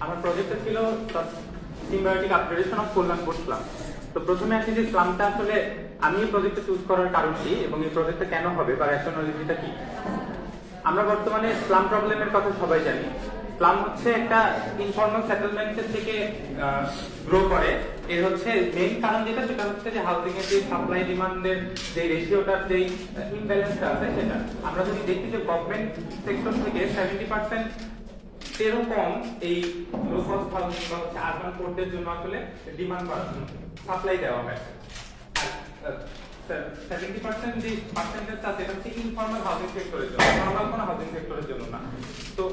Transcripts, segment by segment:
আমার প্রজেক্টটা ছিল symbiotic upgradation of Kalyanpur slum. তো প্রথমে আসি যে স্লামটা আসলে আমি এই প্রজেক্টটা চুজ করার কারণ কি এবং এই প্রজেক্টটা কেন হবে বা রেশনালিটিটা কি। আমরা বর্তমানে স্লাম প্রবলেমের কথা সবাই জানি। স্লাম হচ্ছে একটা ইনফর্মাল সেটেলমেন্টের থেকে গ্রো করে। এর হচ্ছে মেইন কারণ যেটা সেটা হচ্ছে যে হাউজিং এর যে সাপ্লাই ডিমান্ডের যে রেশিওটার যে ইমব্যালেন্সটা আছে সেটা আমরা যদি দেখি যে গভর্নমেন্ট সেক্টর থেকে 70% এরও কম এই লো কস্ট হাউজিং বা হচ্ছে আরবান কোর্টের জন্য আসলে ডিমান্ড করার জন্য সাপ্লাই দেওয়া হয়। 70% যে পার্সেন্টেজটা আছে এটা হচ্ছে ইনফর্মাল হাউজিং সেক্টরের জন্য, নরমাল কোনো হাউজিং সেক্টরের জন্য না। তো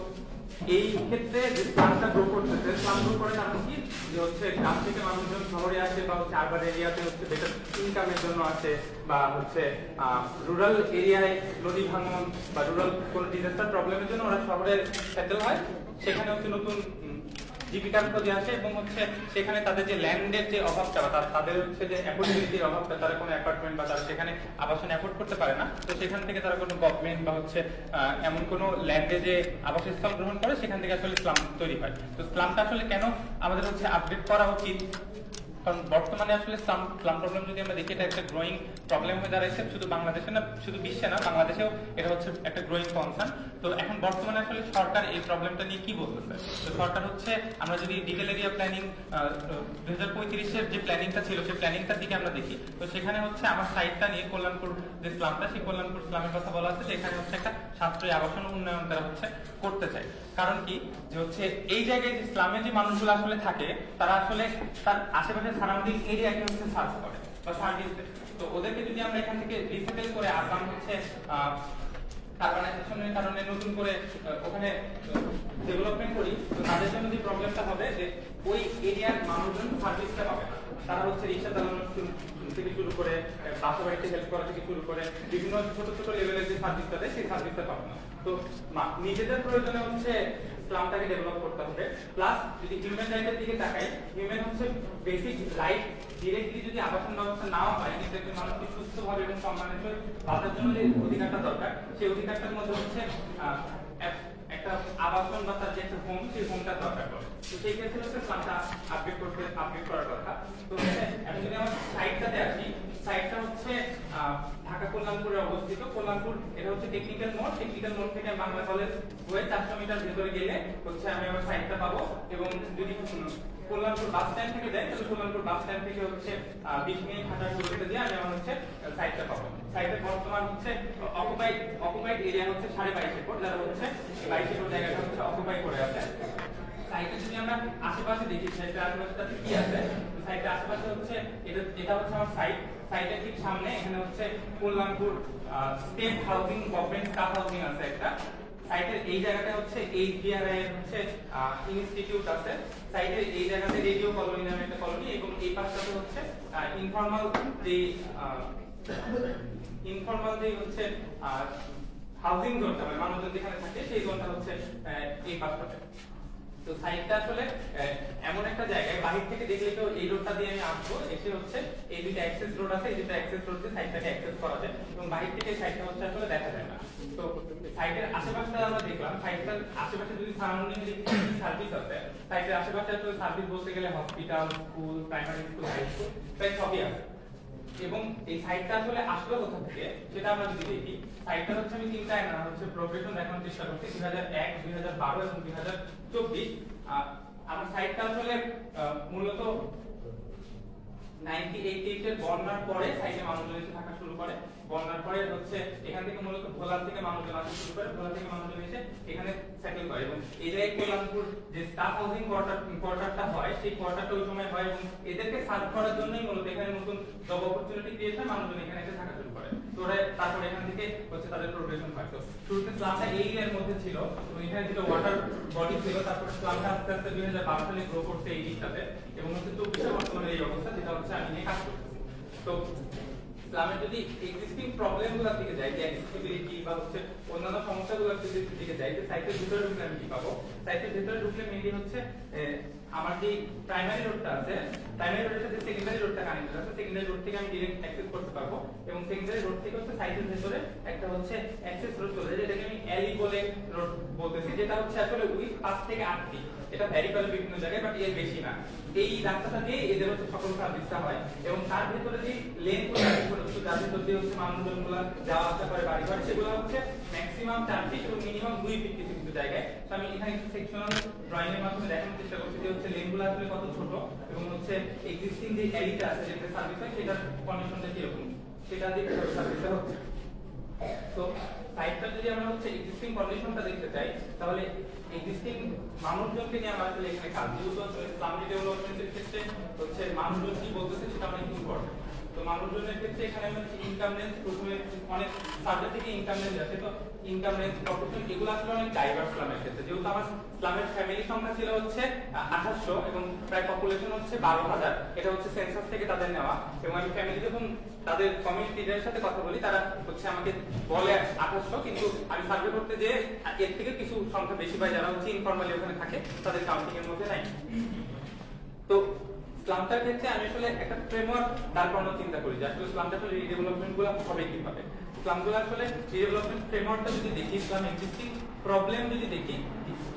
এই ক্ষেত্রে যে স্লামটা গ্রো করতেছে, স্লাম গ্রো করার কারণ কি যে হচ্ছে গ্রাম থেকে মানুষজন শহরে আসে বা হচ্ছে আরবান এরিয়াতে হচ্ছে বেটার ইনকামের জন্য আসে বা হচ্ছে রুরাল এরিয়ায় নদী ভাঙন বা রুরাল কোনো ডিজাস্টার প্রবলেমের জন্য ওরা শহরে সেটেল হয়। সেখানে হচ্ছে নতুন জীবিকার খোঁজে আসে এবং হচ্ছে সেখানে তাদের যে ল্যান্ডের যে অভাবটা বা তাদের হচ্ছে যে অ্যাফোর্ডেবিলিটির অভাবটা, তারা কোনো অ্যাপার্টমেন্ট বা তারা সেখানে আবাসন অ্যাফোর্ড করতে পারে না। তো সেখান থেকে তারা কোনো গভর্নমেন্ট বা হচ্ছে এমন কোনো ল্যান্ডে যে আবাসস্থল গ্রহণ করে সেখান থেকে আসলে স্লাম তৈরি হয়। তো স্লামটা আসলে কেন আমাদের হচ্ছে আপডেট করা উচিত, কারণ বর্তমানে আসলে স্লাম প্রবলেম যদি আমরা দেখি এটা একটা গ্রোয়িং প্রবলেম হয়ে দাঁড়াইছে, শুধু বাংলাদেশে না, শুধু বিশ্বে না, বাংলাদেশেও এটা হচ্ছে একটা গ্রোয়িং কনসার্ন। তো এখন বর্তমানে আসলে সরকার এই প্রবলেমটা নিয়ে কি বলতেছে। তো সরকার হচ্ছে আমরা যদি ডিটেল এরিয়া প্ল্যানিং 2035-এর যে প্ল্যানিংটা ছিল সেই প্ল্যানিংটার দিকে আমরা দেখি, তো সেখানে হচ্ছে আমার সাইটটা নিয়ে কল্যাণপুর যে স্লামটা, সেই কল্যাণপুর স্লামের কথা বলা আছে যে এখানে হচ্ছে একটা সাশ্রয়ী আবাসন উন্নয়ন তারা হচ্ছে করতে চায়। কারণ কি যে হচ্ছে এই জায়গায় যে স্লামে যে মানুষগুলো আসলে থাকে তারা আসলে তার আশেপাশে সারাউন্ডিং এরিয়াকে হচ্ছে সার্চ করে বা সার্ভিস। তো ওদেরকে যদি আমরা এখান থেকে রিসেটেল করে আরবান হচ্ছে আরবানাইজেশনের কারণে নতুন করে ওখানে ডেভেলপমেন্ট করি, তো তাদের জন্য যে প্রবলেমটা হবে যে ওই এরিয়ার মানুষজন সার্ভিসটা পাবে না। তারা হচ্ছে রিক্সা চালানো থেকে শুরু করে বাসা বাড়িতে হেল্প করা থেকে শুরু করে বিভিন্ন ছোট ছোট লেভেলের যে সার্ভিসটা দেয় সেই সার্ভিসটা পাবে না। তো নিজেদের প্রয়োজনে হচ্ছে স্লামটাকে ডেভেলপ করতে হবে। প্লাস যদি হিউম্যান রাইটের দিকে তাকাই, হিউম্যান হচ্ছে বেসিক রাইট ডিরেক্টলি যদি আবাসন ব্যবস্থা নাও হয়, কিন্তু একজন মানুষকে সুস্থভাবে এবং সম্মানের সহিত বাঁচার জন্য যে অধিকারটা দরকার, সেই অধিকারটার মধ্যে হচ্ছে একটা আবাসন বা তার যে একটা হোম, সেই হোমটা দরকার পড়ে। তো সেই ক্ষেত্রে হচ্ছে স্লামটা আপডেট করার কথা। তো এখন যদি আমার সাইটটাতে আসি, সাইটটা হচ্ছে ঢাকা কল্যাণপুরে অবস্থিত। কল্যাণপুর এটা হচ্ছে টেকনিক্যাল মোড় থেকে বাংলা কলেজ হয়ে 400 মিটার ভেতরে গেলে হচ্ছে আমি আমার সাইটটা পাবো। এবং যদি কল্যাণপুর বাস স্ট্যান্ড থেকে যাই তাহলে কল্যাণপুর বাস স্ট্যান্ড থেকে হচ্ছে 20 মিনিট হাঁটার দূরত্বে দিয়ে আমি আমার হচ্ছে সাইটটা পাবো। সাইটের বর্তমান হচ্ছে অকুপাইড এরিয়া হচ্ছে 22.5 একর, যারা হচ্ছে 22 একর জায়গাটা হচ্ছে অকুপাই করে আছে। সাইটে যদি আমরা আশেপাশে দেখি সাইটের আশেপাশে কি আছে, সাইটের আশেপাশে হচ্ছে এটা হচ্ছে আমার সাইটের ঠিক সামনে এখানে হচ্ছে Kalyanpur state housing government staff housing আছে একটা। সাইটের এই জায়গাটা হচ্ছে HDRI এর হচ্ছে ইনস্টিটিউট আছে। সাইটের এই জায়গাতে রেডিও কলোনি নামে একটা কলোনি, এবং এই পাশটাতে হচ্ছে ইনফর্মাল যে হচ্ছে হাউজিং জোনটা মানে মানুষজন যেখানে থাকে সেই জোনটা হচ্ছে এই পাশটাতে। তো সাইটটা আসলে এমন একটা জায়গায় বাহির থেকে দেখলে তো এই রোডটা দিয়ে আমি আসবো, এসে হচ্ছে এই দুইটা অ্যাক্সেস রোড আছে, এই দুইটা অ্যাক্সেস রোড দিয়ে সাইটটাকে অ্যাক্সেস করা যায় এবং বাহির থেকে সাইটটা হচ্ছে আসলে দেখা যায় না। তো সাইটের আশেপাশটা আমরা দেখলাম, সাইটটার আশেপাশে যদি সারাউন্ডিং সার্ভিস আছে, সাইটের আশেপাশে আসলে সার্ভিস বলতে গেলে hospital, school, primary school, high school প্রায় সবই আছে। এবং এই সাইটটা আসলে আসলো কোথা থেকে সেটা আমরা যদি দেখি, সাইটটা হচ্ছে আমি তিনটায় না হচ্ছে প্রোগ্রেশন দেখানোর চেষ্টা করছি, 2001, 2012 এবং 2024। আমার সাইটটা আসলে মূলত 1988 এর বন্যার পরে সাইটে মানুষজন এসে থাকা শুরু করে। বন্যার পরে হচ্ছে এখান থেকে মূলত ভোলা থেকে মানুষজন আসা শুরু করে, ভোলা থেকে মানুষজন এসে এখানে সেটেল করে। এবং এই জায়গায় কল্যাণপুর যে স্টাফ হাউজিং কোয়ার্টারটা হয়, সেই কোয়ার্টারটা ওই সময় হয় এবং এদেরকে সার্ভ করার জন্যই মূলত এখানে নতুন জব অপরচুনিটি ক্রিয়েট হয়, মানুষজন এখানে এসে থাকা শুরু করে। তো তারপরে এখান থেকে হচ্ছে তাদের প্রোগ্রেশন হয়। তো শুরুতে স্লামটা এই এর মধ্যে ছিল এবং এখানে যেটা ওয়াটার বডি ছিল, তারপরে স্লামটা আস্তে আস্তে 2012 সালে গ্রো করছে এই দিকটাতে এবং হচ্ছে 24 বর্তমানে এই অবস্থা, যেটা হচ্ছে আমি নিয়ে কাজ করতেছি। তো স্লামের যদি এক্সিস্টিং প্রবলেমগুলোর দিকে যাই, যে অ্যাক্সেসিবিলিটি বা হচ্ছে অন্যান্য সমস্যাগুলোর দিকে যাই, যে সাইটের ভিতরে ঢুকলে আমি কি পাবো। সাইটের ভিতরে ঢুকলে মেইনলি হচ্ছে আমার যে প্রাইমারি রোডটা আছে, প্রাইমারি রোডের সাথে সেকেন্ডারি রোডটা কানেক্টেড আছে, সেকেন্ডারি রোড থেকে আমি ডাইরেক্ট অ্যাক্সেস করতে পারবো এবং সেকেন্ডারি রোড থেকে হচ্ছে সাইটের ভিতরে একটা হচ্ছে অ্যাক্সেস রোড চলে যায়, যেটাকে আমি অ্যালি বলে রোড বলতেছি, যেটা হচ্ছে আসলে উইথ 5 থেকে 8 ফিট। এটা ভ্যারি করে বিভিন্ন জায়গায়, বাট এর বেশি না। এই রাস্তাটা দিয়ে এদের হচ্ছে সকল সার্ভিসটা হয়, এবং তার ভিতরে যে লেন গুলো আছে ছোট ছোট, যার ভিতর দিয়ে হচ্ছে মানুষজনগুলো যাওয়া আসা করে বাড়ি ঘর, সেগুলো হচ্ছে ম্যাক্সিমাম 4 ফিট এবং মিনিমাম 2 ফিট কিছু কিছু জায়গায়। তো আমি এখানে কিছু সেকশনাল ড্রয়িং এর মাধ্যমে দেখানোর চেষ্টা করছি যে হচ্ছে লেনগুলো আসলে কত ছোট, এবং হচ্ছে এক্সিস্টিং যে এরিয়াটা আছে যেটা সার্ভিস হয় সেটার কন্ডিশনটা কিরকম, সেটা দিয়ে সার্ভিসটা হচ্ছে। তো সাইটটা যদি আমরা হচ্ছে এক্সিস্টিং কন্ডিশনটা দেখতে চাই, তাহলে এক্সিস্টিং মানুষজনকে নিয়ে আমরা আসলে এখানে কাজ, যেহেতু আসলে ইসলামিক ডেভেলপমেন্টের ক্ষেত্রে হচ্ছে মানুষজন কি বলতেছে সেটা আমরা ইম্পর্টেন্ট। তো মানুষজনের ক্ষেত্রে এখানে আমরা ইনকাম রেঞ্জ, প্রথমে অনেক সাবজেক্ট থেকে ইনকাম রেঞ্জ আছে, তো ইনকাম রেঞ্জ প্রফেশন এগুলো আসলে অনেক ডাইভার্স ইসলামের ক্ষেত্রে। যেহেতু আমার ইসলামের ফ্যামিলি সংখ্যা ছিল হচ্ছে 2800 এবং প্রায় পপুলেশন হচ্ছে 12000, এটা হচ্ছে সেন্সাস থেকে তাদের নেওয়া। এবং আমি ফ্যামিলি যখন তাদের কমিউনিটিদের সাথে কথা বলি, তারা হচ্ছে আমাকে বলে 2800, কিন্তু আমি সার্ভে করতে যে এর থেকে কিছু সংখ্যা বেশি পাই, যারা হচ্ছে ইনফরমালি ওখানে থাকে, তাদের কাউন্টিং এর মধ্যে নাই। তো ইসলামটার ক্ষেত্রে আমি আসলে একটা ফ্রেমওয়ার্ক দাঁড় করানোর চিন্তা করি যে আসলে ইসলামটা আসলে রিডেভেলপমেন্ট গুলো হবে কিভাবে। ইসলামগুলো আসলে রিডেভেলপমেন্ট ফ্রেমওয়ার্কটা যদি দেখি, ইসলাম এক্সিস্টিং প্রবলেম যদি দেখি,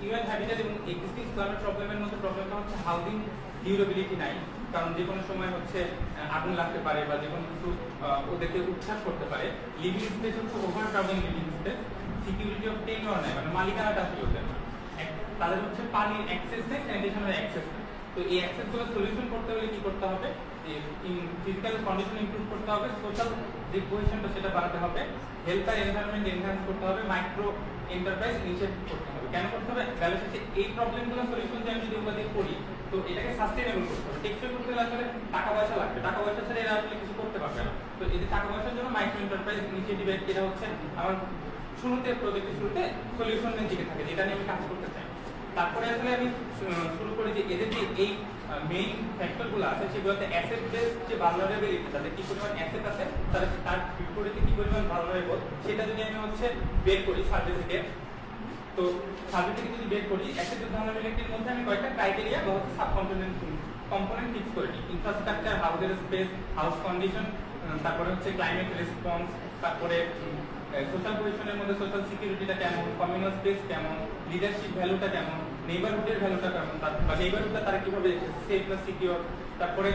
ইউএন হ্যাবিটেট এবং এক্সিস্টিং ইসলামের প্রবলেমের মধ্যে প্রবলেমটা হচ্ছে হাউজিং ডিউরেবিলিটি নাই, কারণ যে কোনো সময় হচ্ছে আগুন লাগতে পারে বা যে কোনো কিছু ওদেরকে উচ্ছ্বাস করতে পারে। লিভিং স্পেস হচ্ছে overcrowding living space, security of tenure নাই, মানে মালিকানাটা আসলে ওদের না। তাদের হচ্ছে পানির অ্যাক্সেস নেই, স্যানিটেশনের অ্যাক্সেস নেই। তো এই অ্যাক্সেস গুলো সলিউশন করতে হলে কি করতে হবে, ফিজিক্যাল কন্ডিশন ইমপ্রুভ করতে হবে, সোশ্যাল যে কোহেশনটা সেটা বাড়াতে হবে, হেলথ আর এনভায়রনমেন্ট এনহ্যান্স করতে হবে, মাইক্রো এন্টারপ্রাইজ ইনিশিয়েট করতে হবে। কেন করতে হবে? ব্যালেন্স হচ্ছে এই প্রবলেমগুলো সলিউশন যে আমি যদি ওগুলো করি, তো এটাকে সাস্টেইনেবল করতে হবে। টেকসই করতে হলে আসলে টাকা পয়সা লাগবে, টাকা পয়সা ছাড়া এরা আসলে কিছু করতে পারবে না। তো এই যে টাকা পয়সার জন্য মাইক্রো এন্টারপ্রাইজ ইনিশিয়েটিভ, এটা হচ্ছে আমার শুরুতে প্রজেক্টের শুরুতে সলিউশনের দিকে থাকে, যেটা নিয়ে আমি কাজ করতে চাই। তারপরে আসলে আমি শুরু করি যে এদের যে এই মেইন ফ্যাক্টরগুলো আছে সেগুলোতে অ্যাসেট বেস যে ভালনারেবিলিটি, তাদের কি পরিমাণ অ্যাসেট আছে, তার বিপরীতে কি পরিমাণ ভালনারেবল, সেটা যদি আমি হচ্ছে বের করি সার্ভে থেকে। তো সার্ভে থেকে যদি বের করি অ্যাসেট ভালনারেবিলিটির মধ্যে আমি কয়েকটা ক্রাইটেরিয়া বা হচ্ছে সাব কম্পোনেন্ট ফিক্স করে নিই। ইনফ্রাস্ট্রাকচার, হাউসের স্পেস, হাউস কন্ডিশন, তারপরে হচ্ছে ক্লাইমেট রেসপন্স, তারপরে সোশ্যাল কোহেশনের মধ্যে সোশ্যাল সিকিউরিটিটা কেমন, কমিউনাল স্পেস কেমন, লিডারশিপ ভ্যালুটা কেমন, নেইবারহুডের ভ্যালুটা কেমন, বা নেইবারহুডটা তারা কিভাবে সেফ না সিকিউর, তারপরে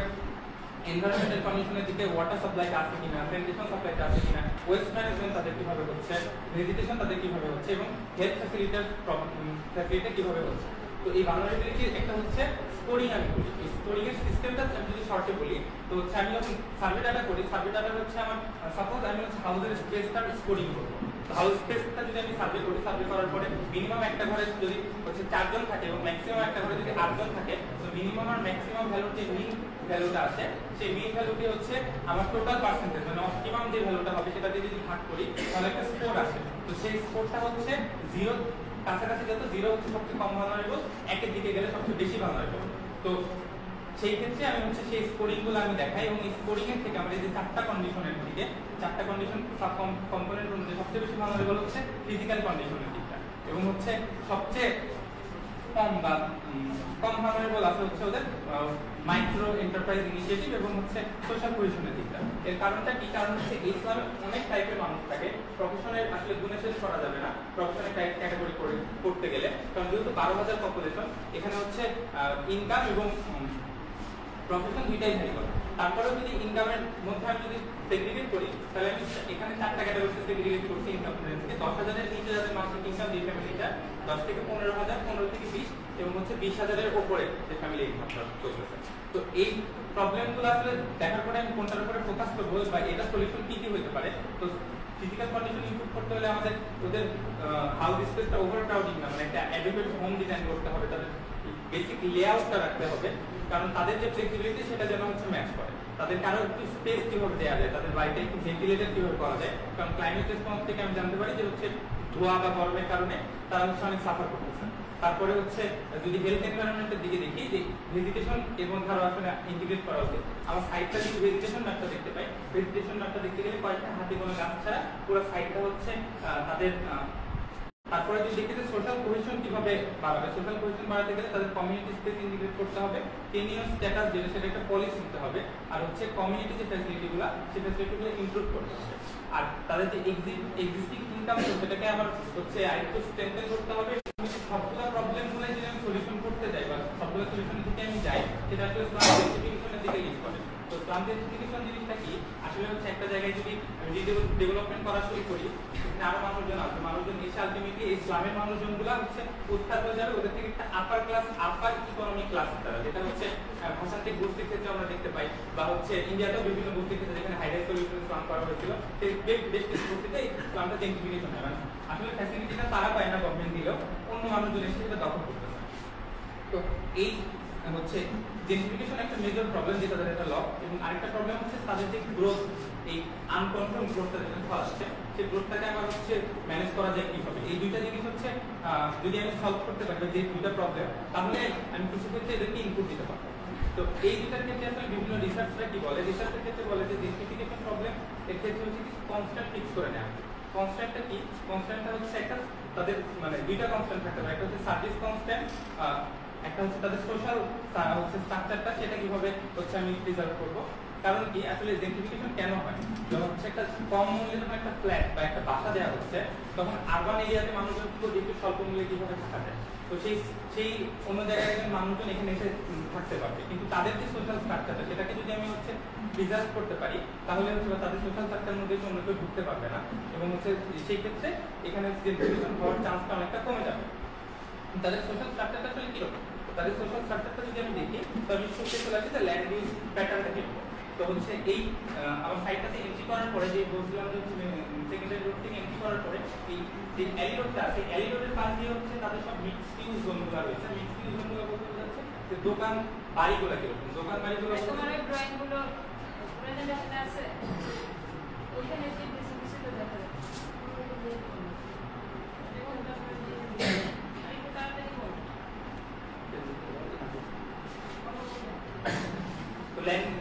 এনভায়রনমেন্টাল কন্ডিশনের দিকে ওয়াটার সাপ্লাইটা আছে কিনা, স্যানিটেশন সাপ্লাইটা আছে কিনা, ওয়েস্ট ম্যানেজমেন্ট তাদের কিভাবে হচ্ছে, ভেজিটেশন তাদের কিভাবে হচ্ছে, এবং হেলথ ফ্যাসিলিটি কিভাবে হচ্ছে। তো এই ভালনারেবিলিটির একটা হচ্ছে স্কোরিং আমি করি। এই স্কোরিং এর সিস্টেমটা আমি যদি শর্টে বলি, তো হচ্ছে আমি যখন সার্ভে ডাটা করি, সার্ভে ডাটা হচ্ছে আমার সাপোজ আমি হচ্ছে হাউসের স্পেসটা স্কোরিং করব। তো হাউস স্পেসটা যদি আমি সার্ভে করি, সার্ভে করার পরে মিনিমাম একটা ঘরে যদি হচ্ছে 4 জন থাকে এবং ম্যাক্সিমাম একটা ঘরে যদি 8 জন থাকে, তো মিনিমাম আর ম্যাক্সিমাম ভ্যালু যে মিন ভ্যালুটা আছে, সেই মিন ভ্যালুটি হচ্ছে আমার টোটাল পার্সেন্টেজ, মানে অপটিমাম যে ভ্যালুটা হবে সেটা দিয়ে যদি ভাগ করি তাহলে একটা স্কোর আসে। তো সেই স্কোরটা হচ্ছে 0 কাছাকাছি, যত 0 হচ্ছে সবচেয়ে কম ভালনারেবল, 1 এর দিকে গেলে সবচেয়ে বেশি ভালনারেবল। তো সেই ক্ষেত্রে আমি হচ্ছে সেই স্কোরিং গুলো আমি দেখাই, এবং এই স্কোরিং এর থেকে আমরা এই যে 4টা কন্ডিশনের দিকে, 4টা কন্ডিশন সাব কম্পোনেন্ট অনুযায়ী সবচেয়ে বেশি ভালনারেবল হচ্ছে ফিজিক্যাল কন্ডিশনের দিকটা, এবং হচ্ছে সবচেয়ে কম বা কম ভালনারেবল আছে হচ্ছে ওদের মাইক্রো এন্টারপ্রাইজ ইনিশিয়েটিভ এবং হচ্ছে সোশ্যাল কোহেশনের দিকটা। এর কারণটা কি? কারণ হচ্ছে ইসলামে অনেক টাইপের মানুষ থাকে, প্রফেশনের আসলে গুণে শেষ করা যাবে না প্রফেশনের ক্যাটাগরি করতে গেলে, কারণ যেহেতু 12,000 পপুলেশন, এখানে হচ্ছে ইনকাম এবং প্রফেশন দুইটাই ভ্যারি করে। তারপরেও যদি ইনকামের মধ্যে আমি যদি সেগ্রিগেট করি, তাহলে আমি এখানে 4টা ক্যাটাগরিতে সেগ্রিগেট করছি ইনকাম রেঞ্জকে। 10,000 এর নিচে যাদের মাসিক ইনকাম যে ফ্যামিলিটা, 10 থেকে 15,000, 15 থেকে 20 এবং হচ্ছে 20,000 এর উপরে যে ফ্যামিলি ইনকামটা চলতেছে। তো এই প্রবলেমগুলো আসলে দেখার পরে আমি কোনটার উপরে ফোকাস করবো বা এটা সলিউশন কি কি হতে পারে। তো ফিজিক্যাল কন্ডিশন ইমপ্রুভ করতে হলে আমাদের ওদের হাউস স্পেসটা ওভারক্রাউডিং না, মানে একটা অ্যাডিকুয়েট হোম ডিজাইন করতে হবে, তাদের বেসিক লেআউটটা রাখতে হবে, কারণ তাদের যে ফ্লেক্সিবিলিটি সেটা যেন হচ্ছে ম্যাচ করে। তাদের কারো একটু স্পেস কিভাবে দেওয়া যায়, তাদের বাড়িটা একটু ভেন্টিলেটেড কিভাবে করা যায়, কারণ ক্লাইমেট রেসপন্স থেকে আমি জানতে পারি যে হচ্ছে ধোঁয়া বা গরমের কারণে তারা হচ্ছে অনেক সাফার করতেছে। তারপরে হচ্ছে যদি হেলথ এনভায়রনমেন্টের দিকে দেখি, যে ভেজিটেশন এর মধ্যে আরো আসলে ইন্টিগ্রেট করা উচিত। আমার সাইডটা যদি ভেজিটেশন ম্যাপটা দেখতে পাই, ভেজিটেশন ম্যাপটা দেখতে গেলে কয়েকটা হাতে কোনো গাছ ছাড়া পুরো সাইডটা হচ্ছে তাদের। তারপরে যদি দেখি যে সোশ্যাল কোহেশন কিভাবে বাড়াবে, সোশ্যাল কোহেশন বাড়াতে গেলে তাদের কমিউনিটি স্পেস ইন্টিগ্রেট করতে হবে, টেনিওর স্ট্যাটাস যেটা সেটা একটা পলিসি নিতে হবে, আর হচ্ছে কমিউনিটি যে ফ্যাসিলিটিগুলো সেই ফ্যাসিলিটিগুলো ইমপ্রুভ করতে হবে। আর তাদের যে এক্সিস্টিং ইনকাম সেটাকে আমার হচ্ছে আরেকটু স্ট্রেংথেন করতে হবে। সবগুলো প্রবলেমগুলো যদি আমি সলিউশন করতে সেটা আসলে স্লাম জেন্ট্রিফিকেশনের দিকে লিড করে। তো স্লাম জেন্ট্রিফিকেশন জিনিসটা কি আসলে হচ্ছে একটা জায়গায় যদি ডেভেলপমেন্ট করা শুরু করি সেখানে আরো মানুষজন আসবে, মানুষজন এসে আলটিমেটলি এই ইসলামের মানুষজনগুলো হচ্ছে উৎখাত হয়ে যাবে, ওদের থেকে একটা upper class upper economic class তারা, যেটা হচ্ছে ভাষান্তিক গোষ্ঠীর ক্ষেত্রে আমরা দেখতে পাই, বা হচ্ছে ইন্ডিয়াতেও বিভিন্ন গোষ্ঠীর ক্ষেত্রে যেখানে হাইরাইজ সলিউশন ইসলাম করা হয়েছিল সেই বেশ কিছু গোষ্ঠীতে ইসলামটা জেন্ট্রিফিকেশন হয়, মানে আসলে ফ্যাসিলিটিটা তারা পায় না গভর্নমেন্ট দিলেও অন্য মানুষজন এসে সেটা দখল করতেছে। তো এই হচ্ছে জেন্ট্রিফিকেশন একটা মেজর প্রবলেম যেটা তাদের একটা ল, এবং আরেকটা প্রবলেম হচ্ছে তাদের যে গ্রোথ, এই আনকন্ট্রোল গ্রোথটা যেটা আসছে সেই গ্রোথটাকে আবার হচ্ছে ম্যানেজ করা যায় কিভাবে, এই দুইটা জিনিস হচ্ছে যদি আমি সলভ করতে পারি যে দুইটা প্রবলেম, তাহলে আমি কিছু ক্ষেত্রে এদেরকে ইনপুট দিতে পারবো। তো এই দুইটার ক্ষেত্রে আসলে বিভিন্ন রিসার্চরা কি বলে, রিসার্চের ক্ষেত্রে বলে যে জেন্ট্রিফিকেশন প্রবলেম এর ক্ষেত্রে হচ্ছে কি কনস্ট্যান্ট ফিক্স করে নেওয়া। কনস্ট্যান্টটা কি, কনস্ট্যান্টটা হচ্ছে একটা তাদের মানে দুইটা কনস্ট্যান্ট থাকতে পারে, একটা হচ্ছে সার্ভিস কনস্ট্যান্ট, একটা হচ্ছে তাদের সোশ্যাল হচ্ছে স্ট্রাকচারটা, সেটা কিভাবে হচ্ছে আমি প্রিজার্ভ করব। কারণ কি আসলে জেন্ট্রিফিকেশন কেন হয়, যখন হচ্ছে একটা কম মূল্যে যখন একটা ফ্ল্যাট বা একটা বাসা দেওয়া হচ্ছে তখন আরবান এরিয়াতে মানুষজন একটু স্বল্প মূল্যে কিভাবে থাকা যায়, তো সেই অন্য জায়গায় একজন মানুষজন এখানে এসে থাকতে পারবে, কিন্তু তাদের যে সোশ্যাল স্ট্রাকচারটা সেটাকে যদি আমি হচ্ছে প্রিজার্ভ করতে পারি তাহলে হচ্ছে তাদের সোশ্যাল স্ট্রাকচারের মধ্যে অন্য কেউ ঢুকতে পারবে না, এবং হচ্ছে সেই ক্ষেত্রে এখানে জেন্ট্রিফিকেশন হওয়ার চান্সটা অনেকটা কমে যাবে। তাদের সোশ্যাল স্ট্রাকচারটা আসলে কিরকম, তাদের সোশ্যাল স্ট্রাকচারটা যদি আমি দেখি তো আমি শুনতে চলে আসি যে ল্যান্ড ইউজ প্যাটার্নটা কিরকম। তো হচ্ছে এই আমার সাইটটাতে এন্ট্রি করার পরে যে বলছিলাম যে সেকেন্ডারি রোড থেকে এন্ট্রি করার পরে এই যে অ্যালি রোডটা আছে, অ্যালি রোডের পাশ দিয়ে হচ্ছে তাদের সব মিক্সড ইউজ জোনগুলো রয়েছে। মিক্সড ইউজ জোনগুলো বলতে বোঝাচ্ছে যে দোকান বাড়িগুলো কিরকম, দোকান বাড়িগুলো তোমার ওই ড্রয়িংগুলো প্রেজেন্টেশনে আছে ওইখানে যে কিছু তো দেখা যাচ্ছে।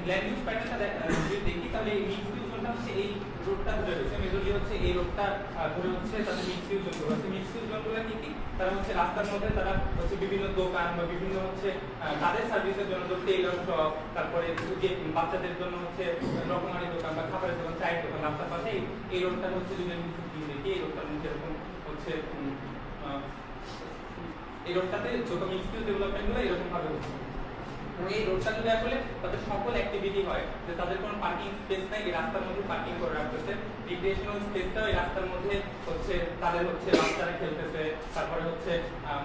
ল্যান্ড ইউজ প্যাটার্নটা যদি দেখি তাহলে এই মিক্সড ইউজ জোনটা হচ্ছে এই রোডটা ধরে রয়েছে, মেজরলি হচ্ছে এই রোডটা ধরে হচ্ছে তাদের মিক্সড ইউজ জোনগুলো আছে। মিক্সড ইউজ জোনগুলো কি, তারা হচ্ছে রাস্তার মধ্যে তারা হচ্ছে বিভিন্ন দোকান বা বিভিন্ন হচ্ছে তাদের সার্ভিসের জন্য টেইলর শপ, তারপরে যে বাচ্চাদের জন্য হচ্ছে রকমারি দোকান বা খাবারের দোকান, চায়ের দোকান রাস্তার পাশে এই রোডটা হচ্ছে যদি আমি দেখি এই রোডটার মধ্যে এরকম হচ্ছে এই রোডটাতে যত মিক্সড ইউজ ডেভেলপমেন্টগুলো এরকম ভাবে হচ্ছে। এই রোডটা যদি আসলে তাদের সকল অ্যাক্টিভিটি হয়, যে তাদের কোনো পার্কিং স্পেস নাই, এই রাস্তার মধ্যে পার্কিং করে রাখতেছে, রিক্রিয়েশনাল স্পেসটা এই রাস্তার মধ্যে হচ্ছে তাদের হচ্ছে বাচ্চারা খেলতেছে, তারপরে হচ্ছে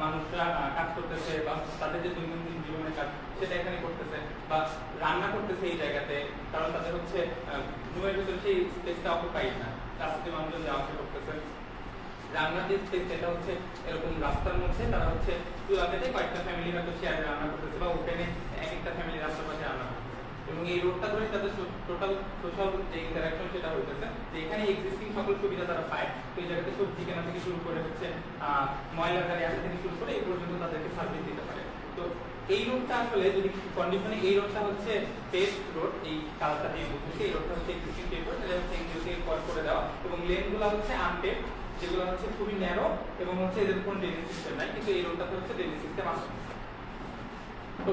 মানুষরা কাজ করতেছে বা তাদের যে দৈনন্দিন জীবনের কাজ সেটা এখানে করতেছে, বা রান্না করতেছে এই জায়গাতে, কারণ তাদের হচ্ছে রুমের ভিতরে সেই স্পেসটা অকুপাইড না, রাস্তাতে মানুষজন যাওয়া আসা করতেছে। রান্নার যে স্পেস সেটা হচ্ছে এরকম রাস্তার মধ্যে তারা হচ্ছে চুলাতে কয়েকটা ফ্যামিলি হয়তো শেয়ারে রান্না করতেছে, বা ওপেনে এক একটা ফ্যামিলি রাস্তার পাশে রান্না করতেছে, এবং এই রোডটা ধরে তাদের টোটাল সোশ্যাল যে ইন্টারাকশন সেটা হইতেছে, যে এখানে এক্সিস্টিং সকল সুবিধা তারা পায়। তো এই জায়গাতে সবজি কেনা থেকে শুরু করে হচ্ছে ময়লা গাড়ি আসা থেকে শুরু করে এই পর্যন্ত তাদেরকে সার্ভিস দিতে পারে। তো এই রোডটা আসলে যদি কন্ডিশনে এই রোডটা হচ্ছে পেস্ট রোড, এই কালারটা দিয়ে বলতেছি, এই রোডটা হচ্ছে এক্সিস্টিং পেস্ট রোড, এটা হচ্ছে এনজিওকে করে দেওয়া, এবং লেনগুলো হচ্ছে আনপেড, যেগুলো হচ্ছে খুবই ন্যারো, এবং হচ্ছে এদের কোনো ড্রেনেজ সিস্টেম নাই, কিন্তু এই রোডটাতে হচ্ছে ড্রেনেজ সিস্টেম আছে। তো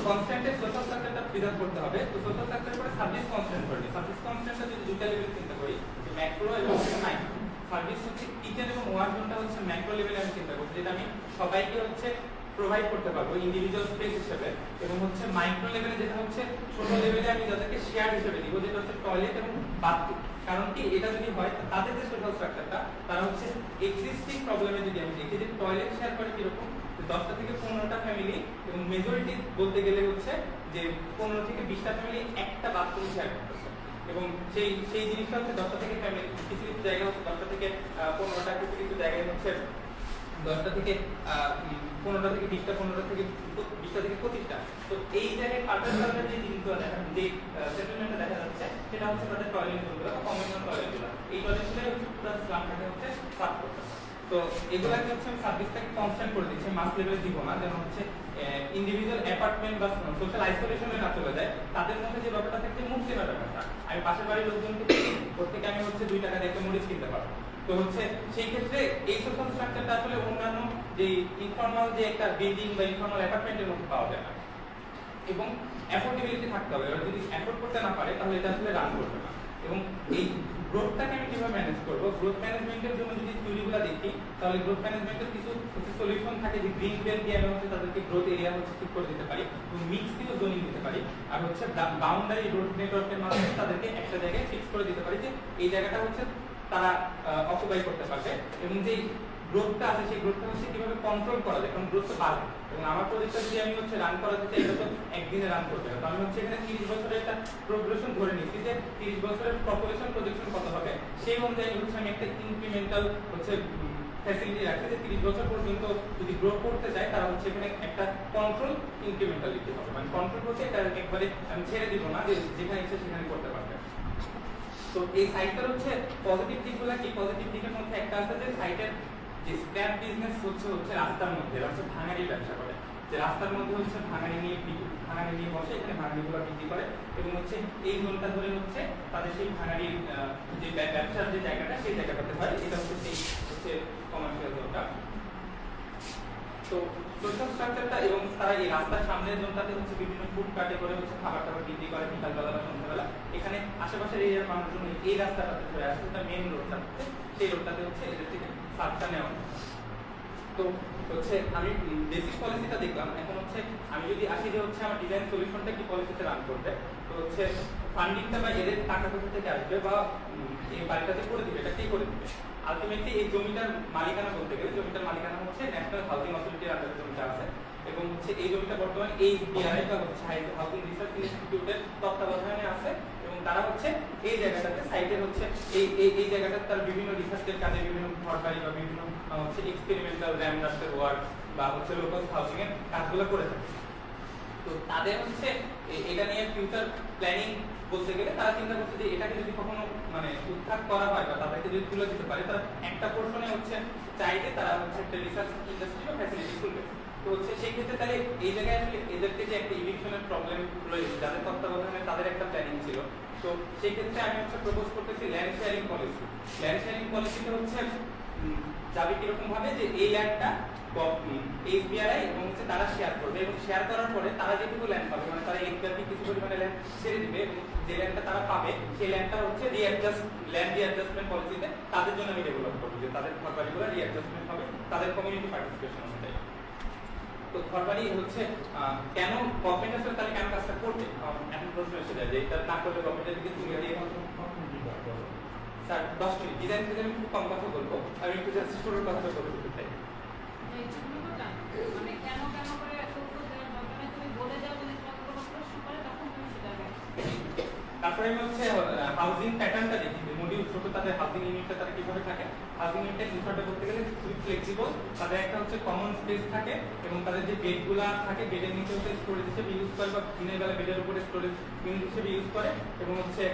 কনস্ট্যান্টের সোশ্যাল স্ট্রাকচারটা প্রিজার্ভ করতে হবে। তো সোশ্যাল স্ট্রাকচারের পরে সার্ভিস কনস্ট্যান্ট করি, সার্ভিস কনস্ট্যান্টটা যদি দুটো লেভেল চিন্তা করি, ম্যাক্রো এবং মাইক্রো। সার্ভিস হচ্ছে কিচেন এবং ওয়ার জোনটা হচ্ছে ম্যাক্রো লেভেলে আমি চিন্তা করছি, যেটা আমি সবাইকে হচ্ছে প্রোভাইড করতে পারবো ইন্ডিভিজুয়াল স্পেস হিসেবে, এবং হচ্ছে মাইক্রো লেভেলে যেটা হচ্ছে ছোট লেভেলে আমি যাদেরকে শেয়ার হিসেবে দিব, যেটা হচ্ছে টয়লেট এবং বাথরুম। কারণ কি এটা যদি হয় তাদের যে সোশ্যাল স্ট্রাকচারটা তারা হচ্ছে এক্সিস্টিং প্রবলেমে যদি আমি দেখি যে টয়লেট শেয়ার করে কিরকম 10টা থেকে 15টা ফ্যামিলি, এবং মেজরিটি বলতে গেলে হচ্ছে যে 15 থেকে 20টা ফ্যামিলি একটা বাথরুম শেয়ার করতেছে, এবং সেই জিনিসটা হচ্ছে 10টা থেকে ফ্যামিলি কিছু কিছু জায়গায় হচ্ছে 10টা থেকে 15টা, কিছু কিছু জায়গায় হচ্ছে 10টা থেকে 15টা থেকে 20টা, 15টা থেকে 20টা থেকে 25টা। তো এই জায়গায় পার্টিকুলার যে জিনিসগুলো দেখা যে সেটেলমেন্টটা দেখা যাচ্ছে সেটা হচ্ছে তাদের টয়লেটগুলো বা কমিউনাল টয়লেটগুলো, এই টয়লেটগুলো হচ্ছে পুরো স্লামটাকে হচ্ছে সার্ভ করতেছে। তো এগুলাকে হচ্ছে আমি সার্ভিসটাকে কনস্ট্যান্ট করে দিচ্ছি, মাস লেভেলে দিব না, যেন হচ্ছে ইন্ডিভিজুয়াল অ্যাপার্টমেন্ট বা সোশ্যাল আইসোলেশনে না চলে যায়, তাদের মধ্যে যে ব্যাপারটা থাকছে মুখ চেনার ব্যাপারটা, আমি পাশের বাড়ির লোকজনকে ওর থেকে আমি হচ্ছে 2 টাকা দিয়ে একটা মরিচ কিনতে পারবো। তো হচ্ছে সেই ক্ষেত্রে এই সোশ্যাল স্ট্রাকচারটা আসলে অন্যান্য যে ইনফর্মাল যে একটা বিল্ডিং বা ইনফর্মাল অ্যাপার্টমেন্টের মধ্যে পাওয়া যায় না, এবং অ্যাফোর্ডেবিলিটি থাকতে হবে। এবার যদি অ্যাফোর্ড করতে না পারে তাহলে এটা আসলে রান করবে না, এবং এই গ্রোথটাকে আমি কিভাবে ম্যানেজ করব? গ্রোথ ম্যানেজমেন্টের জন্য যদি থিওরিগুলো দেখি তাহলে গ্রোথ ম্যানেজমেন্টের কিছু সলিউশন থাকে যে গ্রিন বেল্ট দিয়ে আমি হচ্ছে তাদেরকে গ্রোথ এরিয়া হচ্ছে ঠিক করে দিতে পারি এবং মিক্স দিয়ে জোনিং দিতে পারি আর হচ্ছে বাউন্ডারি রোড নেটওয়ার্কের মাধ্যমে তাদেরকে একটা জায়গায় ফিক্স করে দিতে পারি যে এই জায়গাটা হচ্ছে তারা অকুপাই করতে পারবে এবং যে গ্রোথটা আছে সেই গ্রোথটা হচ্ছে কিভাবে কন্ট্রোল করা যায়, কারণ গ্রোথ বাড়ে এবং আমার প্রজেক্টটা যদি আমি হচ্ছে রান করাতে চাই এটা তো একদিনে রান করতে হবে। তো আমি হচ্ছে এখানে 30 বছরের একটা প্রোগ্রেশন ধরে নিচ্ছি যে 30 বছরের পপুলেশন প্রজেকশন কত হবে সেই অনুযায়ী হচ্ছে আমি একটা ইনক্রিমেন্টাল হচ্ছে ফ্যাসিলিটি রাখছি যে 30 বছর পর্যন্ত যদি গ্রো করতে চায় তারা হচ্ছে এখানে একটা কন্ট্রোল ইনক্রিমেন্টালিটি হবে, মানে কন্ট্রোল করতে এটা একবারে আমি ছেড়ে দিব না যে যেখানে ইচ্ছে সেখানে করতে পারবে। তো এই সাইটটার হচ্ছে পজিটিভ দিকগুলো কি? পজিটিভ দিকের মধ্যে একটা আছে যে সাইটের যে স্ক্র্যাপ বিজনেস হচ্ছে রাস্তার মধ্যে ভাঙাড়ি ব্যবসা করে, যে রাস্তার মধ্যে হচ্ছে ভাঙাড়ি নিয়ে বসে এখানে ভাঙাড়িগুলো বিক্রি করে এবং হচ্ছে এই জোনটা ধরে হচ্ছে তাদের সেই ভাঙাড়ির যে ব্যবসার যে জায়গাটা সেই জায়গাটাতে হয়, এটা হচ্ছে সেই হচ্ছে কমার্শিয়াল জোনটা। তো সোশ্যাল স্ট্রাকচারটা এবং তারা এই রাস্তার সামনের জোনটাতে হচ্ছে বিভিন্ন ফুড কার্টে করে হচ্ছে খাবার টাবার বিক্রি করে বিকালবেলা বা সন্ধ্যাবেলা। এখানে আশেপাশের এরিয়ার মানুষজন এই রাস্তাটাতে চলে আসে, এটা মেন রোডটা সেই রোডটাতে হচ্ছে এদের থেকে সার্ভটা নেওয়া। তো হচ্ছে আমি বেসিক পলিসিটা দেখলাম, এখন হচ্ছে আমি যদি আসি যে হচ্ছে আমার ডিজাইন সলিউশনটা কি পলিসিতে রান করবে, তো হচ্ছে ফান্ডিংটা বা এদের টাকা কোথা থেকে আসবে বা এই বাড়িটাতে করে দিবে এটা কে করে দিবে? আলটিমেটলি এই জমিটার মালিকানা বলতে গেলে জমিটার মালিকানা হচ্ছে ন্যাশনাল হাউজিং অথরিটির আন্ডারে জমিটা আছে এবং হচ্ছে এই জমিটা বর্তমানে HBRI বা হচ্ছে হাউজিং রিসার্চ ইনস্টিটিউটের তত্ত্বাবধানে আছে এবং তারা হচ্ছে এই জায়গাটাতে সাইটের হচ্ছে এই জায়গাটাতে তার বিভিন্ন রিসার্চের কাজে বিভিন্ন ঘরবাড়ি বা বিভিন্ন হচ্ছে এক্সপেরিমেন্টাল র্যাম রাস্টার ওয়ার্ক বা হচ্ছে লোকাল হাউজিং এর কাজগুলো করে থাকে। তো তাদের হচ্ছে এটা নিয়ে ফিউচার প্ল্যানিং বলতে গেলে তারা চিন্তা করছে যে এটাকে যদি কখনো মানে উদ্ধার করা হয় বা তাদেরকে যদি তুলে দিতে পারে তারা একটা পোর্শনে হচ্ছে চাইলে তারা হচ্ছে একটা রিসার্চ ইন্ডাস্ট্রি বা ফ্যাসিলিটি খুলবে। তো হচ্ছে সেই ক্ষেত্রে তাহলে এই জায়গায় আসলে এদেরকে যে একটা ইভিকশনের প্রবলেম রয়েছে যাদের তত্ত্বাবধানে তাদের একটা প্ল্যানিং ছিল, তো সেই ক্ষেত্রে আমি হচ্ছে প্রপোজ করতেছি land sharing policy. Land sharing পলিসিতে হচ্ছে যাবে কিরকম ভাবে যে এই ল্যান্ডটা HBRI এবং হচ্ছে তারা শেয়ার করবে এবং শেয়ার করার পরে তারা যেটুকু ল্যান্ড পাবে মানে তারা HBRI কিছু পরিমাণে ল্যান্ড ছেড়ে দিবে এবং যে ল্যান্ডটা তারা পাবে সেই ল্যান্ডটা হচ্ছে ল্যান্ড রিঅ্যাডজাস্টমেন্ট পলিসিতে তাদের জন্য আমি ডেভেলপ করবো যে তাদের ঘরবাড়িগুলো রিঅ্যাডজাস্টমেন্ট হবে তাদের কমিউনিটি পার্টিসিপেশন অনুযায়ী। তো ঘরবাড়ি হচ্ছে কেন গভর্নমেন্ট আসলে তাহলে কেন কাজটা করবে এখন প্রশ্ন এসে যায় যে এটা না করলে গভর্নমেন্টের দিকে তুলে দিয়ে স্যার 10 মিনিট ডিজাইন থেকে আমি খুব কম কথা বলবো, আমি একটু জাস্ট শুরুর কথাটা বলে দিতে চাই। মানে কেন করে এত উত্তর দেওয়ার দরকার নেই, তুমি বলে দাও যদি তোমাকে কোনো প্রশ্ন করে তখন তুমি সেটা তারপরে আমি হচ্ছে হাউজিং প্যাটার্নটা দেখি যে মডিউল ছোট তাদের হাউজিং ইউনিটটা তারা কিভাবে থাকে। হাউজিং ইউনিটটা ইনসার্ট করতে গেলে খুবই ফ্লেক্সিবল, তাদের একটা হচ্ছে কমন স্পেস থাকে এবং তাদের যে বেডগুলা থাকে বেডের নিচে হচ্ছে স্টোরেজ হিসেবে ইউজ করে বা দিনের বেলা বেডের উপরে স্টোরেজ ইউনিট হিসেবে ইউজ করে এবং হচ্ছে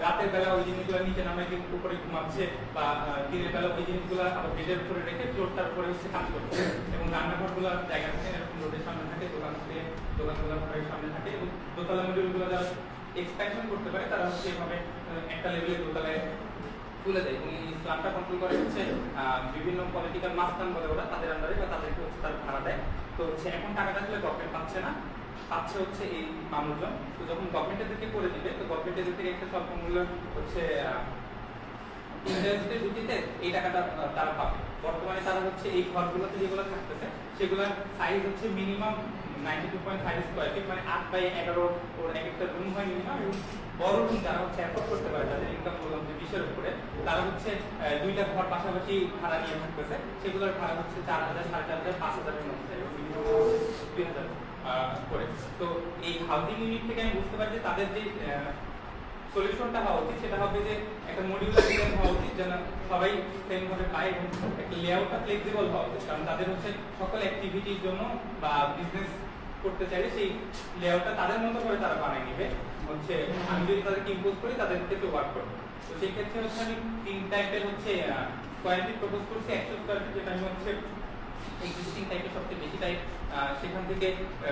রাতের বেলা ওই জিনিসগুলো নিচে নামায় উপরে ঘুমাচ্ছে বা দিনের বেলা ওই জিনিসগুলো আবার বেডের উপরে রেখে ফ্লোরটার উপরে হচ্ছে কাজ করছে এবং রান্নাঘরগুলোর জায়গা থাকে এরকম রোডের সামনে থাকে, দোকানগুলোর ঘরের সামনে থাকে এবং দোতলা মডিউলগুলো যারা এক্সপ্যানশন করতে পারে তারা হচ্ছে এভাবে একটা লেভেলে দোতলায় তুলে দেয় এবং এই স্ল্যাবটা কন্ট্রোল করে হচ্ছে বিভিন্ন পলিটিক্যাল মাস্তান বলে ওরা তাদের আন্ডারে বা তাদেরকে হচ্ছে তার ভাড়া দেয়। তো হচ্ছে এখন টাকাটা আসলে গভর্নমেন্ট পাচ্ছে না, পাচ্ছে হচ্ছে এই মানুষজন। তো যখন গভর্নমেন্টের দিকে করে দিবে তো গভর্নমেন্টের থেকে একটা স্বল্প মূল্য হচ্ছে ইন্ডাস্ট্রির ভিত্তিতে এই টাকাটা তারা পাবে। বর্তমানে তারা হচ্ছে এই ঘরগুলোতে যেগুলো থাকতেছে সেগুলোর সাইজ হচ্ছে মিনিমাম 92.5 স্কয়ার ফিট, মানে 8x11 ওর এক একটা রুম হয় মিনিমাম এবং বড় রুম যারা হচ্ছে অ্যাফোর্ড করতে পারে যাদের ইনকাম বললাম যে 20-এর উপরে তারা হচ্ছে দুইটা ঘর পাশাপাশি ভাড়া নিয়ে থাকতেছে, সেগুলোর ভাড়া হচ্ছে 4,000, 4,500, 5,000 এর মধ্যে 2,000 করে। তো এই হাউজিং ইউনিট থেকে আমি বুঝতে পারি যে তাদের যে সলিউশনটা হওয়া উচিত সেটা হবে যে একটা মডিউলার ডিজাইন হওয়া উচিত যেন সবাই সেম ভাবে পায় এবং একটা লেআউটটা ফ্লেক্সিবল হওয়া উচিত, কারণ তাদের হচ্ছে সকল অ্যাক্টিভিটির জন্য বা বিজনেস করতে চাইলে সেই লেআউটটা তাদের মতো করে তারা বানিয়ে নেবে। হচ্ছে আমি যদি তাদেরকে ইম্পোজ করি তাদের থেকে ওয়ার্ক করবো। তো সেই ক্ষেত্রে হচ্ছে আমি 3 টাইপের হচ্ছে স্কয়ার ফিট প্রপোজ করছি। 100 স্কয়ার ফিট যেটা আমি হচ্ছে এক্সিস্টিং টাইপের সবচেয়ে বেশি টাইপ সেখান থেকে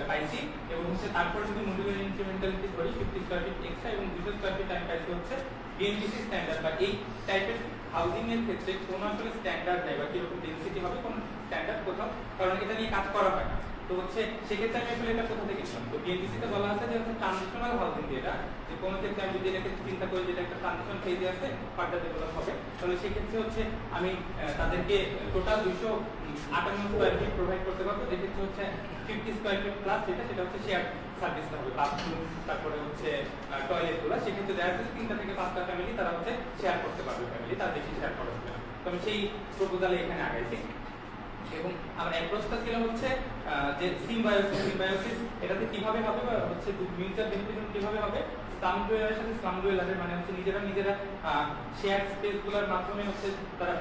পাইছি এবং হচ্ছে তারপরে যদি মডিউলার ইনক্রিমেন্টালিটি ধরি 50 স্কয়ার ফিট এক্সট্রা এবং 200 স্কয়ার ফিট আমি পাইছি হচ্ছে বিএনপিসি স্ট্যান্ডার্ড। বা এই টাইপের হাউজিং এর ক্ষেত্রে কোনো আসলে স্ট্যান্ডার্ড নেই বা কিরকম ডেনসিটি হবে কোনো স্ট্যান্ডার্ড কোথাও, কারণ এটা নিয়ে কাজ করা হয় না। তো হচ্ছে সেক্ষেত্রে আমি আসলে এটা কোথা থেকে নিলাম, তো বিএনপিসিতে বলা আছে যে হচ্ছে ট্রানজিশনাল হাউজিং এটা, যে কোনো ক্ষেত্রে আমি যদি এটাকে চিন্তা করি যে এটা একটা ট্রানজিশন ফেজে আছে, ফার্দার ডেভেলপ হবে, তাহলে সেক্ষেত্রে হচ্ছে আমি তাদেরকে টোটাল 258 স্কয়ার ফিট প্রোভাইড করতে পারবো, যেক্ষেত্রে হচ্ছে 50 স্কয়ার ফিট প্লাস সেটা হচ্ছে শেয়ার সার্ভিসটা হবে, বাথরুম তারপরে হচ্ছে টয়লেটগুলো, সেক্ষেত্রে দেখা যাচ্ছে 3টা থেকে 5টা ফ্যামিলি তারা হচ্ছে শেয়ার করতে পারবে, ফ্যামিলি তার বেশি শেয়ার করা হবে না। তো আমি সেই প্রপোজালে এখানে আগাইছি। এবং আমার অ্যাপ্রোচটা ছিল হচ্ছে যে সিম্বায়োসিস এটাতে কিভাবে হবে, বা হচ্ছে মিউচুয়াল বেনিফিট কিভাবে হবে, স্লাম ডুয়েলারের সাথে স্লাম ডুয়েলারের মানে হচ্ছে নিজেরা শেয়ার স্পেসগুলোর মাধ্যমে হচ্ছে তারা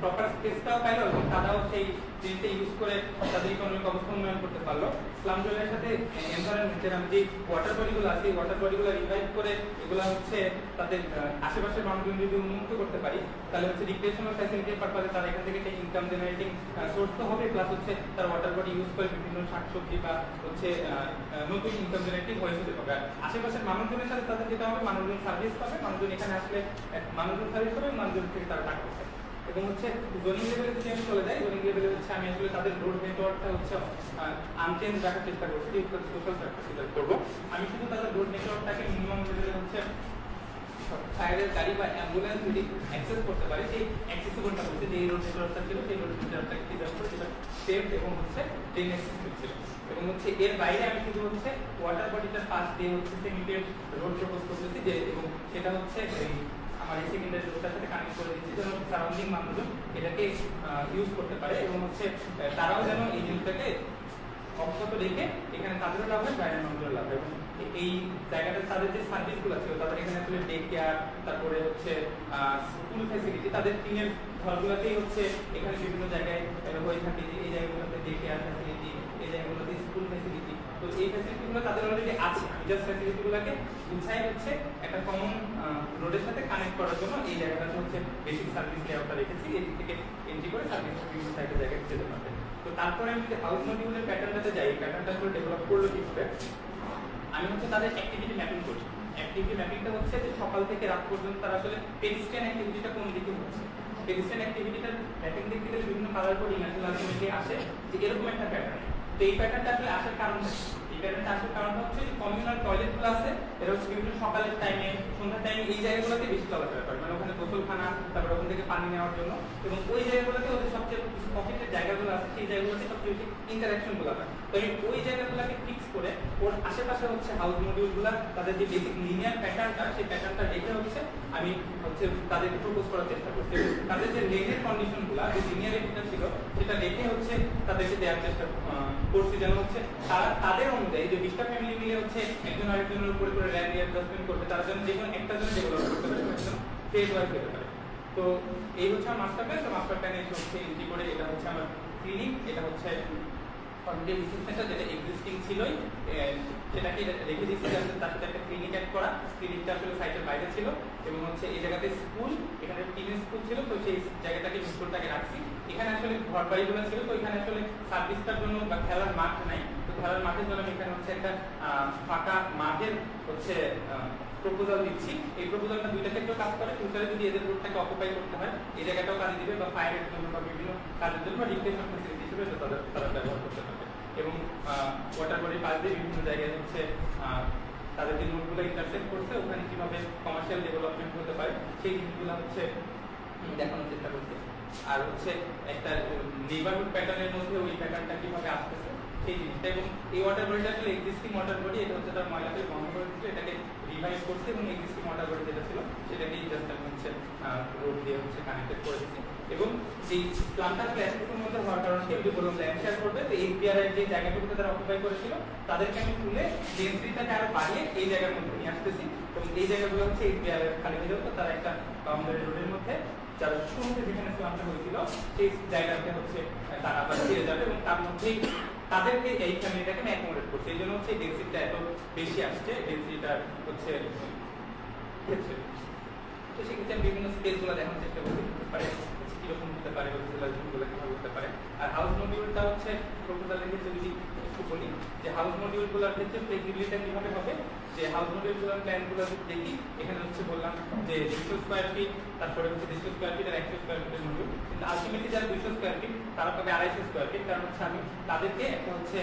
প্রপার স্পেসটাও পাইলো এবং তারাও সেই জিনিসটা ইউজ করে তাদের ইকোনমিক অবস্থা উন্নয়ন করতে পারলো। স্লাম ডুয়েলারের সাথে এনভায়রনমেন্টের আমি যে ওয়াটার বডিগুলো আছে, ওয়াটার বডিগুলো রিভাইভ করে এগুলো হচ্ছে তাদের আশেপাশের মানুষজন যদি উন্মুক্ত করতে পারি, তাহলে হচ্ছে রিক্রিয়েশনাল ফ্যাসিলিটির পারপাসে তারা এখান থেকে একটা ইনকাম জেনারেটিং সোর্স তো হবে, প্লাস হচ্ছে তার ওয়াটার বডি ইউজ করে বিভিন্ন শাকসবজি বা হচ্ছে নতুন ইনকাম জেনারেটিং হয়ে যেতে পারে। আশেপাশের মানুষজনের সাথে তাদের যেটা হবে, মানুষজন সার্ভিস পাবে, মানুষজন এখানে আসলে মানুষজন সার্ভিস পাবে, মানুষজন থেকে তারা টাকা পাবে। এবং হচ্ছে জোনিং লেভেলে যদি আমি চলে যাই, জোনিং লেভেলে হচ্ছে আমি আসলে তাদের রোড নেটওয়ার্কটা হচ্ছে আনচেঞ্জ রাখার চেষ্টা করছি, সোশ্যাল সার্ভিস করবো। আমি শুধু তাদের রোড নেটওয়ার্কটাকে মিনিমাম লেভেলে হচ্ছে ফায়ারের গাড়ি বা অ্যাম্বুলেন্স যদি অ্যাক্সেস করতে পারে, সেই অ্যাক্সেসিবলটা বলতে যে রোড নেটওয়ার্কটা ছিল, সেই রোড নেটওয়ার্কটাকে ডিজাইন করে সেটা সেফ এবং হচ্ছে ট্রেন অ্যাক্সেসিবল ছিল। এবং হচ্ছে এর বাইরে আমি শুধু হচ্ছে ওয়াটার বডিটার পাশ দিয়ে হচ্ছে সেমিটেড রোড প্রপোজ করতেছি, যে এবং সেটা হচ্ছে আমার এই সেকেন্ডারি রোডটার সাথে কানেক্ট করে দিচ্ছি, যেন সারাউন্ডিং মানুষজন এটাকে ইউজ করতে পারে, এবং হচ্ছে তারাও যেন এই জিনিসটাকে অক্ষত রেখে এখানে তাদেরও লাভ হয়, বাইরের মানুষের লাভ হয়। এবং এই জায়গাটা তাদের যে সার্ভিসগুলো ছিল, তাদের এখানে আসলে ডে কেয়ার, তারপরে হচ্ছে স্কুল ফ্যাসিলিটি, তাদের টিনের ঘরগুলোতেই হচ্ছে এখানে বিভিন্ন জায়গায় হয়ে থাকে, যে এই জায়গাগুলোতে ডে কেয়ার ফ্যাসিলিটি, এই জায়গাগুলোতে স্কুল ফ্যাসিলিটি, তো এই ফ্যাসিলিটিগুলো তাদের অলরেডি আছে। আমি জাস্ট ফ্যাসিলিটিগুলোকে গুছাই হচ্ছে একটা কমন রোডের সাথে কানেক্ট করার জন্য এই জায়গাটাতে হচ্ছে বেসিক সার্ভিস লেআউটটা রেখেছি, এদিক থেকে এন্ট্রি করে সার্ভিস বিভিন্ন সাইডের জায়গায় যেতে পারবে। তো তারপরে আমি যদি হাউস মডিউলের প্যাটার্নটাতে যাই, প্যাটার্নটা করে ডেভেলপ করলো কিভাবে, আমি হচ্ছে তাদের অ্যাক্টিভিটি ম্যাপিং করি। অ্যাক্টিভিটি ম্যাপিংটা হচ্ছে যে সকাল থেকে রাত পর্যন্ত তারা আসলে পেডিস্ট্রিয়ান অ্যাক্টিভিটিটা কোন দিকে হচ্ছে। পেডিস্ট্রিয়ান অ্যাক্টিভিটিটার ম্যাপিং দেখতে গেলে বিভিন্ন কালার কোডিং আলটিমেটলি আসে, যে এরকম একটা প্যাটার্ন। তো এই প্যাটার্নটা আসলে আসার কারণ, এই প্যাটার্নটা আসার কারণটা হচ্ছে যে কমিউনাল টয়লেটগুলো আছে, এরা হচ্ছে বিভিন্ন সকালের টাইমে, সন্ধ্যার টাইমে এই জায়গাগুলোতে বেশি চলাফেরা করে, মানে ওখানে গোসলখানা, তারপর ওখান থেকে পানি নেওয়ার জন্য, এবং ওই জায়গাগুলোতে ওদের সবচেয়ে পকেটের জায়গাগুলো আছে, সেই জায়গাগুলোতে সবচেয়ে বেশি ইন্টারাকশনগুলো হয়। তো আমি ওই জায়গাগুলোকে ফিক্স করে ওর আশেপাশে হচ্ছে হাউস মডিউলগুলো তাদের যে বেসিক লিনিয়ার প্যাটার্নটা, সেই প্যাটার্নটা রেখে হচ্ছে আমি হচ্ছে তাদেরকে প্রপোজ করার চেষ্টা করছি। তাদের যে লেনের কন্ডিশনগুলো, যে লিনিয়ারিটিটা ছিল, সেটা রেখে হচ্ছে তাদেরকে দেওয়ার চেষ্টা করছি, যেন হচ্ছে তারা তাদের অনুযায়ী যে 20টা ফ্যামিলি মিলে হচ্ছে একজন আরেকজনের উপরে করে ল্যান্ড অ্যাডজাস্টমেন্ট করতে, তারা যেন যে কোনো একটা জন্য ডেভেলপ করতে পারে, ফেজ ওয়াইজ হতে পারে। তো এই হচ্ছে আমার মাস্টার প্ল্যান। তো মাস্টার প্ল্যানে হচ্ছে এন্ট্রি করে এটা হচ্ছে আমার ক্লিনিক, এটা হচ্ছে কমিউনিটি রিসোর্স সেন্টার যেটা এক্সিস্টিং ছিলই, সেটাকে রেখে দিচ্ছি, তার সাথে একটা ক্লিনিক অ্যাড করা। ক্লিনিকটা আসলে সাইটের বাইরে ছিল, এবং হচ্ছে এই জায়গাতে স্কুল, এখানে টিনের স্কুল ছিল, তো সেই জায়গাটাকে স্কুলটাকে রাখছি। এখানে আসলে ঘর বাড়িগুলো ছিল, তো এখানে আসলে সার্ভিসটার জন্য বা খেলার মাঠ নাই, তো খেলার মাঠের জন্য আমি এখানে হচ্ছে একটা ফাঁকা মাঠের হচ্ছে প্রপোজাল দিচ্ছি। এই প্রপোজালটা দুইটা ক্ষেত্রেও কাজ করে, ফিউচারে যদি এদের রোডটাকে অকুপাই করতে হয় এই জায়গাটাও কাজে দিবে, বা ফায়ারের জন্য বা বিভিন্ন কাজের জন্য বা রিক্রিয়েশন ফ্যাসিলিটি হিসেবে তারা ব্যবহার করতে পারবে। এবং ওয়াটার বডির পাশ দিয়ে বিভিন্ন জায়গায় হচ্ছে তাদের যে নোটগুলো ইন্টারসেপ্ট করছে, ওখানে কিভাবে কমার্শিয়াল ডেভেলপমেন্ট হতে পারে সেই জিনিসগুলো হচ্ছে দেখানোর চেষ্টা করছে। আর হচ্ছে একটা নেইবারহুড প্যাটার্নের মধ্যে ওই প্যাটার্নটা কিভাবে আসতেছে সেই জিনিসটা। এবং এই ওয়াটার বডিটা আসলে এক্সিস্টিং ওয়াটার বডি, এটা হচ্ছে তার ময়লাকে বন্ধ করে দিচ্ছে, এটাকে রিভাইভ করছে, এবং এক্সিস্টিং ওয়াটার বডি যেটা ছিল সেটাকে জাস্ট আমি হচ্ছে রোড দিয়ে হচ্ছে কানেক্টেড করে দিচ্ছি। এবং এই প্ল্যানটা ক্লাসরুমের মধ্যে হওয়ার কারণে যদি বললাম ল্যান্ড শেয়ার করবে, তো এসবিআর এর যে জায়গাটুকুতে তারা অকুপাই করেছিল তাদেরকে আমি তুলে ডেন্সিটিটাকে আরো বাড়িয়ে এই জায়গার মধ্যে নিয়ে আসতেছি, এবং এই জায়গাগুলো হচ্ছে এসবিআর এর খালি হয়ে যাবে। তো তারা একটা বাউন্ডারি রোডের মধ্যে যারা শুরুতে যেখানে প্ল্যানটা হয়েছিল সেই জায়গাতে হচ্ছে তারা আবার ফিরে যাবে, এবং তার মধ্যেই তাদেরকে এই ফ্যামিলিটাকে আমি অ্যাকোমোডেট করছি। এই জন্য হচ্ছে ডেন্সিটিটা এত বেশি আসছে, ডেন্সিটিটার হচ্ছে ক্ষেত্রে। তো সেক্ষেত্রে আমি বিভিন্ন স্পেসগুলো দেখানোর চেষ্টা করছি। কিরকম হতে পারে, ভিজুয়ালাইজেশনগুলো কিভাবে হতে পারে। আর হাউস মডিউলটা হচ্ছে প্রপোজালের ক্ষেত্রে যদি একটু বলি যে হাউস মডিউলগুলোর ক্ষেত্রে ফ্লেক্সিবিলিটি কিভাবে হবে, যে হাউস মডিউলগুলোর প্ল্যানগুলো দেখি এখানে হচ্ছে বললাম যে 200 স্কয়ার ফিট, তারপরে হচ্ছে 200 স্কয়ার ফিট আর 100 স্কয়ার ফিটের মডিউল, কিন্তু আলটিমেটলি যারা 200 স্কয়ার ফিট তারা পাবে 250 স্কয়ার ফিট, কারণ হচ্ছে আমি তাদেরকে একটা হচ্ছে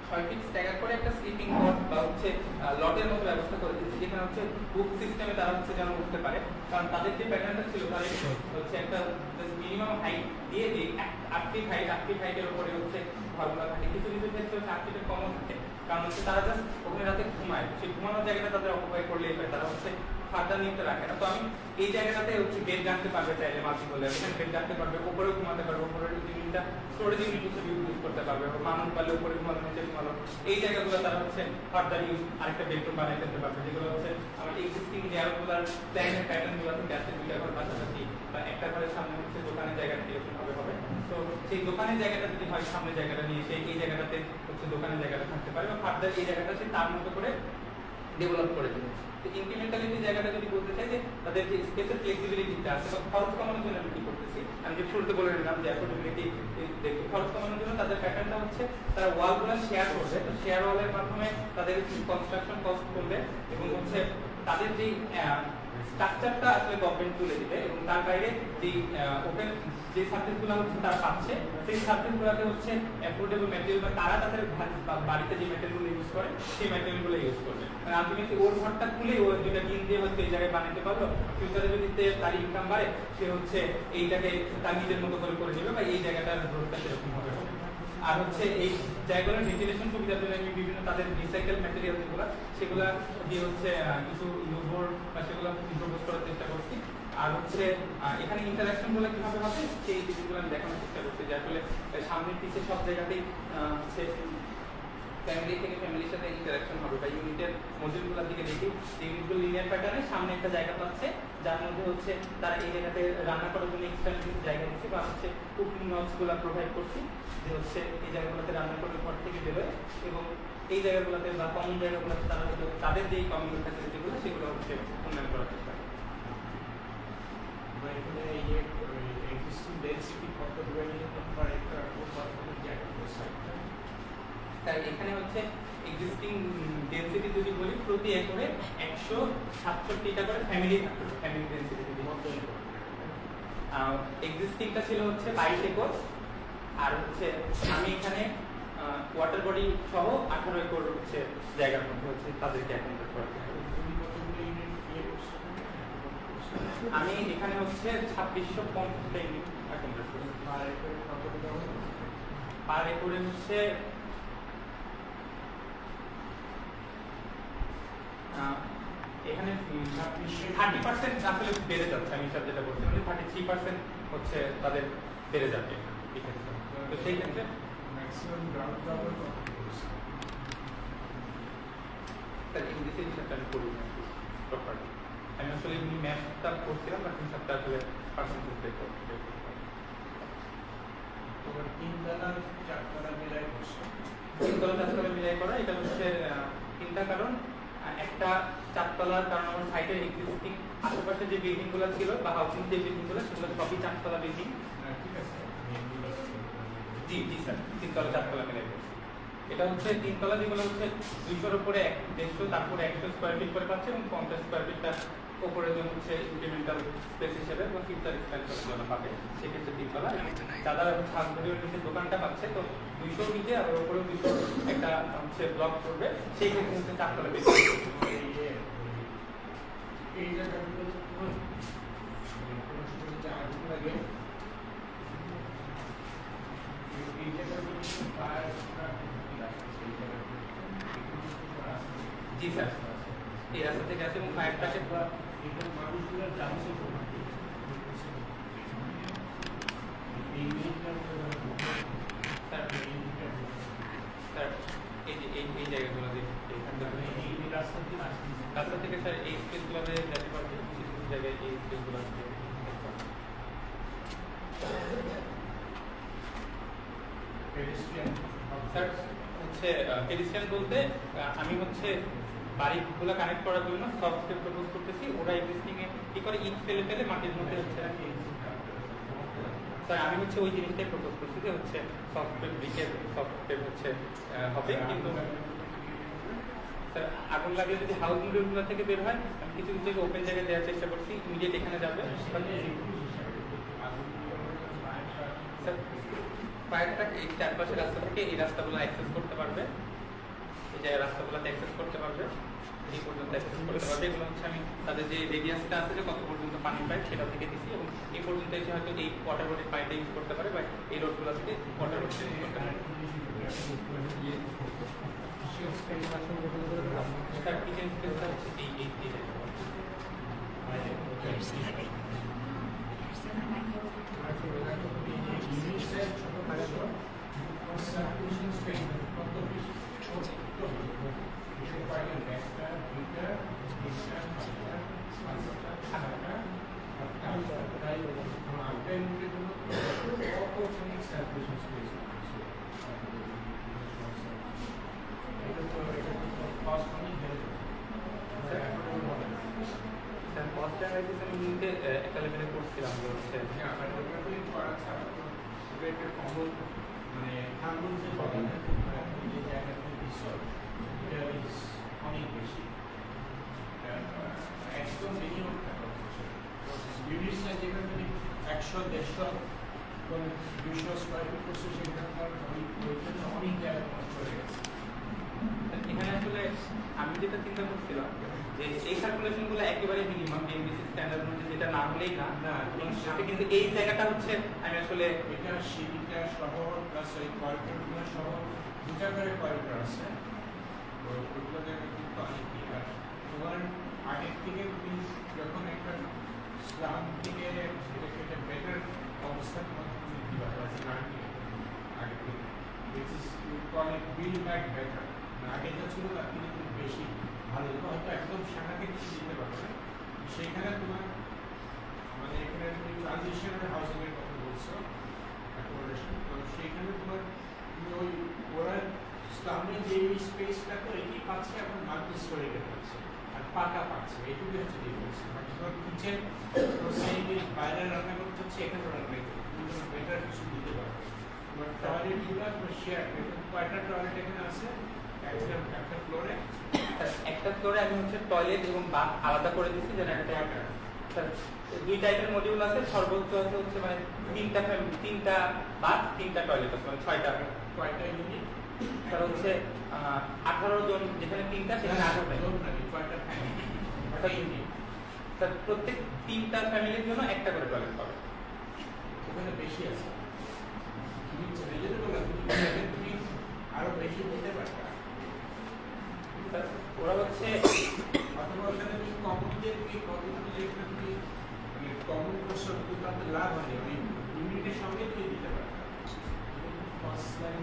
6 ফিট স্ট্যাগার করে একটা স্লিপিং কট বা হচ্ছে লটের মতো ব্যবস্থা করে দিচ্ছি, যেখানে হচ্ছে বুক সিস্টেমে তারা হচ্ছে যেন উঠতে পারে, কারণ তাদের যে প্যাটার্নটা ছিল তাদের হচ্ছে একটা মিনিমাম হাইট দিয়ে যে 8 ফিট হাইটের উপরে হচ্ছে ঘরগুলো থাকে, কিছু কিছু ক্ষেত্রে হচ্ছে 8 ফিটের কমও থাকে, কারণ হচ্ছে তারা জাস্ট ওখানে রাতে ঘুমায়, সেই ঘুমানোর জায়গাটা তাদের অকুপাই করলেই হয়, তারা হচ্ছে ফার্দার নিতে রাখে না। তো আমি এই জায়গাটাতে হচ্ছে বেড গানতে পারবে চাইলে মাল্টি বলে এখানে বেড গানতে পারবে, উপরেও ঘুমাতে পারবে, উপরের ইউনিটটা স্টোরেজ ইউনিট হিসেবে ইউজ করতে পারবে, মানুষ পারলে উপরে ঘুমালো নিচে ঘুমালো, এই জায়গাগুলো তারা হচ্ছে ফার্দার ইউজ আরেকটা বেডরুম বানিয়ে ফেলতে পারবে, যেগুলো হচ্ছে আমার এক্সিস্টিং এয়ারগুলার প্ল্যানের প্যাটার্নগুলো থেকে আসছে, দুইটা ঘর পাশাপাশি বা একটা ঘরের সামনে হচ্ছে দোকানের জায়গাটা এরকম হবে। তো সেই দোকানের জায়গাটা যদি হয় সামনে জায়গাটা নিয়ে সেই এই জায়গাটাতে হচ্ছে দোকানের জায়গাটা থাকতে পারে বা ফার্দার এই জায়গাটা সে তার মতো করে ডেভেলপ করে দেবে। তো ইনক্রিমেন্টালিটি জায়গাটা যদি বলতে চাই যে তাদের যে স্পেসের ফ্লেক্সিবিলিটিটা আছে বা খরচ কমানোর জন্য আমি কি করতেছি, আমি যে শুরুতে বলে নিলাম যে অ্যাফোর্ডেবিলিটি দেখি খরচ কমানোর জন্য তাদের প্যাটার্নটা হচ্ছে তারা ওয়ালগুলো শেয়ার করবে, তো শেয়ার ওয়ালের মাধ্যমে তাদের কনস্ট্রাকশন কস্ট করবে এবং হচ্ছে তাদের যে স্ট্রাকচারটা আসলে গভর্নমেন্ট তুলে দিবে এবং তার বাইরে যে ওপেন যে সার্ভিসগুলো হচ্ছে তারা পাচ্ছে সেই সার্ভিসগুলোতে হচ্ছে অ্যাফোর্ডেবল ম্যাটেরিয়াল বা তারা তাদের বাড়িতে যে ম্যাটেরিয়ালগুলো ইউজ করে সেই ম্যাটেরিয়ালগুলো ইউজ করবে। আলটিমেটলি ওর ঘরটা খুলেই ও দুইটা দিন দিয়ে হচ্ছে এই জায়গায় বানাতে পারলো, ফিউচারে যদি তার ইনকাম বাড়ে সে হচ্ছে এইটাকে তার নিজের মতো করে করে নেবে বা এই জায়গাটার গ্রোথটা সেরকম হবে। আর হচ্ছে এই জায়গাগুলোর ভেন্টিলেশন সুবিধার জন্য আমি বিভিন্ন তাদের রিসাইকেল ম্যাটেরিয়াল যেগুলো সেগুলো দিয়ে হচ্ছে কিছু ইউবোর্ড বা সেগুলো প্রপোজ করার চেষ্টা করছি। আর হচ্ছে এখানে ইন্টারাকশন গুলো কিভাবে হবে সেই জিনিসগুলো আমি দেখানোর চেষ্টা করছি, যে আসলে সামনের পিছে সব জায়গাতেই হচ্ছে ফ্যামিলি থেকে ফ্যামিলির সাথে ইন্টারাকশন হবে বা ইউনিটের মডিউলগুলোর দিকে দেখি যে ইউনিটগুলো লিনিয়ার প্যাটার্নে সামনে একটা জায়গা পাচ্ছে যার মধ্যে হচ্ছে তারা এই জায়গাতে রান্না করার জন্য এক্সট্রা জায়গা দিচ্ছে বা হচ্ছে কুকিং নটসগুলো প্রোভাইড করছি, যে হচ্ছে এই জায়গাগুলোতে রান্না করে ঘর থেকে বেরোয় এবং এই জায়গাগুলোতে বা কমন জায়গাগুলোতে তারা তাদের যে কমন ফ্যাসিলিটিগুলো সেগুলো হচ্ছে উন্নয়ন করার চেষ্টা করে। এখানে হচ্ছে এক্সিস্টিং ডেনসিটি যদি বলি প্রতি একরে 167টা করে ফ্যামিলি থাকবে, ফ্যামিলি ডেনসিটি যদি এক্সিস্টিংটা ছিল হচ্ছে 22 একর, আর হচ্ছে আমি এখানে ওয়াটার বডি সহ 18 একর হচ্ছে জায়গার মধ্যে হচ্ছে তাদেরকে অ্যাকোমোডেট করা। আমি এখানে হচ্ছে 2650টা ইউনিট অ্যাকোমোডেট করছি। পার একরে হচ্ছে এখানে 30% আসলে বেড়ে যাচ্ছে, আমি হিসাব যেটা বলছি মানে 33% হচ্ছে তাদের বেড়ে যাবে এক্ষেত্রে। তো সেই ক্ষেত্রে ম্যাক্সিমাম গ্রাউন্ড ফ্লোর তার ইংলিশে হিসাবটা আমি করি প্রপারলি, আমি আসলে এমনি ম্যাথটা করছিলাম বাট হিসাবটা আসলে পার্সেন্টেজ বের করতে তিনতলা চারতলা মিলাই করা। এটা হচ্ছে তিনটা কারণ, একটা চারতলার কারণ আমার সাইটের এক্সিস্টিং আশেপাশে যে বিল্ডিং গুলো ছিল বা হাউসিং যে বিল্ডিং গুলো সেগুলো সবই চারতলা বিল্ডিং। ঠিক আছে, জি জি স্যার, তিনতলা চারতলা মিলাই করছি। এটা হচ্ছে তিনতলা যেগুলো হচ্ছে 200-র উপরে 150, তারপরে 100 স্কয়ার ফিট করে পাচ্ছে এবং 50 স্কয়ার ফিটটা উপরে যে হচ্ছে ইনক্রিমেন্টাল স্পেস হিসেবে বা ফিউচার এক্সপেনশনের জন্য পাবে, সেক্ষেত্রে তিনতলা। যারা হাউসের নিচে দোকানটা পাচ্ছে তো 200 নিচে আর উপরে 200 একটা হচ্ছে ব্লক করবে, সেই ক্ষেত্রে হচ্ছে চারতলা বেশি। এই জায়গাগুলো জি স্যার, এই রাস্তা থেকে আছে এবং ফায়ারটাকে মানুষগুলোর চান্স এই জায়গাগুলো রাস্তা থেকে স্যার এই স্পেসগুলোতে যেতে পারবে, কিছু জায়গায় এই স্পেসগুলো স্যার হচ্ছে পেডিস্ট্রিয়ান বলতে আমি হচ্ছে বাড়িগুলো কানেক্ট করার জন্য সফটওয়্যার প্রপোজ করতেছি, ওরা এক্সিস্টিং এ কি করে ইট ফেলে ফেলে মাটির মধ্যে হচ্ছে স্যার আমি হচ্ছে ওই জিনিসটাই প্রপোজ করছি যে হচ্ছে সফটওয়্যার ব্রিকের সফটওয়্যার হচ্ছে হবে, কিন্তু স্যার আগুন লাগলে যদি হাউস মডিউলগুলো থেকে বের হয়, আমি কিছু কিছু জায়গায় ওপেন জায়গায় দেওয়ার চেষ্টা করছি, ইমিডিয়েট এখানে যাবে। স্যার ফায়ারটা এই চারপাশের রাস্তা থেকে এই রাস্তাগুলো অ্যাক্সেস করতে পারবে, এই জায়গায় রাস্তাগুলোতে অ্যাক্সেস করতে পারবে, এই পর্যন্ত অ্যাক্সেস করতে পারবে। এগুলো হচ্ছে আমি তাদের যে রেডিয়াসটা আছে যে কত পর্যন্ত পানি পায় সেটা থেকে দিচ্ছি, এবং এই পর্যন্ত এসে হয়তো এই ওয়াটার বোর্ডের পানিটা ইউজ করতে পারে বা এই রোডগুলো থেকে ওয়াটার বোর্ড ইউজ করতে পারে। স্যার কিচেন স্পেসটা হচ্ছে এই একটা লেভেলে করছিলাম যে হচ্ছে অনেক বেশি একদম মিনিমাম থাকা ইউনিটসটা যেখানে তুমি 100-150 200 স্কোয়ার ফিট করছো সেখানকার অনেক জায়গা চলে গেছে। এখানে আসলে আমি যেটা চিন্তা করছিলাম যে এই সার্কুলেশনগুলো একেবারে মিনিমাম বিএমডিসি স্ট্যান্ডার্ড মধ্যে যেটা না হলেই না, কিন্তু এই জায়গাটা হচ্ছে আমি আসলে এটা সিঁড়িটা সহ প্লাস ওই করিডোরগুলো সহ দুটা করে করিডোর আছে, ওইগুলো জায়গা কিন্তু অনেক ক্লিয়ার। তোমার আগের থেকে তুমি যখন একটা স্লাম থেকে এটাকে একটা বেটার অবস্থার মধ্যে তুমি দিবা আগে থেকে বিল্ড ব্যাক বেটার, আগে যা ছিল তার থেকে খুব বেশি ভালো, হয়তো একদম সাংঘাতিক কিছু দিতে পারবে না। সেখানে তোমার আমাদের এখানে তুমি ট্রানজিশনাল হাউসিং এর কথা বলছো, অ্যাকোমোডেশন, তো সেখানে তোমার ওই ওরা স্লামের যে স্পেসটা তো এটি পাচ্ছে, এখন মাল্টি স্টোরিতে পাচ্ছে আর পাকা পাচ্ছে, এইটুকু হচ্ছে ডিফারেন্স। বাট তোমার কিচেন বাইরে রান্না করতে হচ্ছে, এখানে রান্না করতে তুমি তোমার বেটার কিছু দিতে পারবে। তোমার টয়লেটগুলো তোমার শেয়ার, কয়টা টয়লেট এখানে আছে একটা ফ্লোরে, একটা ফ্লোরে আমি হচ্ছে টয়লেট এবং বাথ আলাদা করে দিচ্ছি, যেন একটা দুই টাইপের মডিউল আছে, সর্বোচ্চ আছে হচ্ছে মানে তিনটা বাথ 3টা টয়লেট আছে, মানে 6টা ইউনিট। স্যার হচ্ছে 18 জন, যেখানে 3টা সেখানে 18টা ইউনিট। স্যার প্রত্যেক 3টা ফ্যামিলির জন্য একটা করে টয়লেট পাবে। ওখানে বেশি আছে, তুমি তুমি আরো বেশি দিতে পারবে। ওরা হচ্ছে অথবা ওখানে তুমি কমন দিয়ে তুমি কতগুলো যেখানে তুমি কমন করছো তাতে লাভ হয়, ওই ইউনিটের সঙ্গে তুমি দিতে পারবে। ফার্স্ট লাইন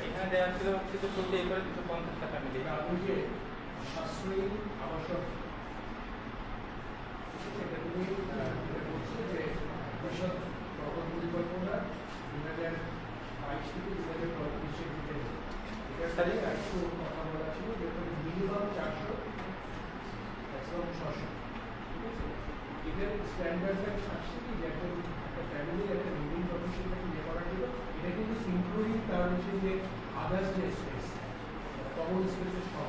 এখানে দেওয়া ছিল হচ্ছে যে প্রতি একরে 250টা ফ্যামিলি। সাশ্রয়ী আবাসন সেটা তুমি বলছো যে পরিষদ নগর পরিকল্পনা 2022 থেকে 2025 ভিতরে এটার সাথে একটু কথা বলা ছিল যে মিনিমাম 400 ম্যাক্সিমাম 600, ঠিক আছে। এদের স্ট্যান্ডার্ডটা থাকছে কি যে একটা ফ্যামিলি একটা লিভিং প্রফেশনটাকে ইয়ে করার জন্য এটা কিন্তু ইনক্লুডিং তার হচ্ছে যে আদার্স যে স্পেস কমন স্পেসের সহ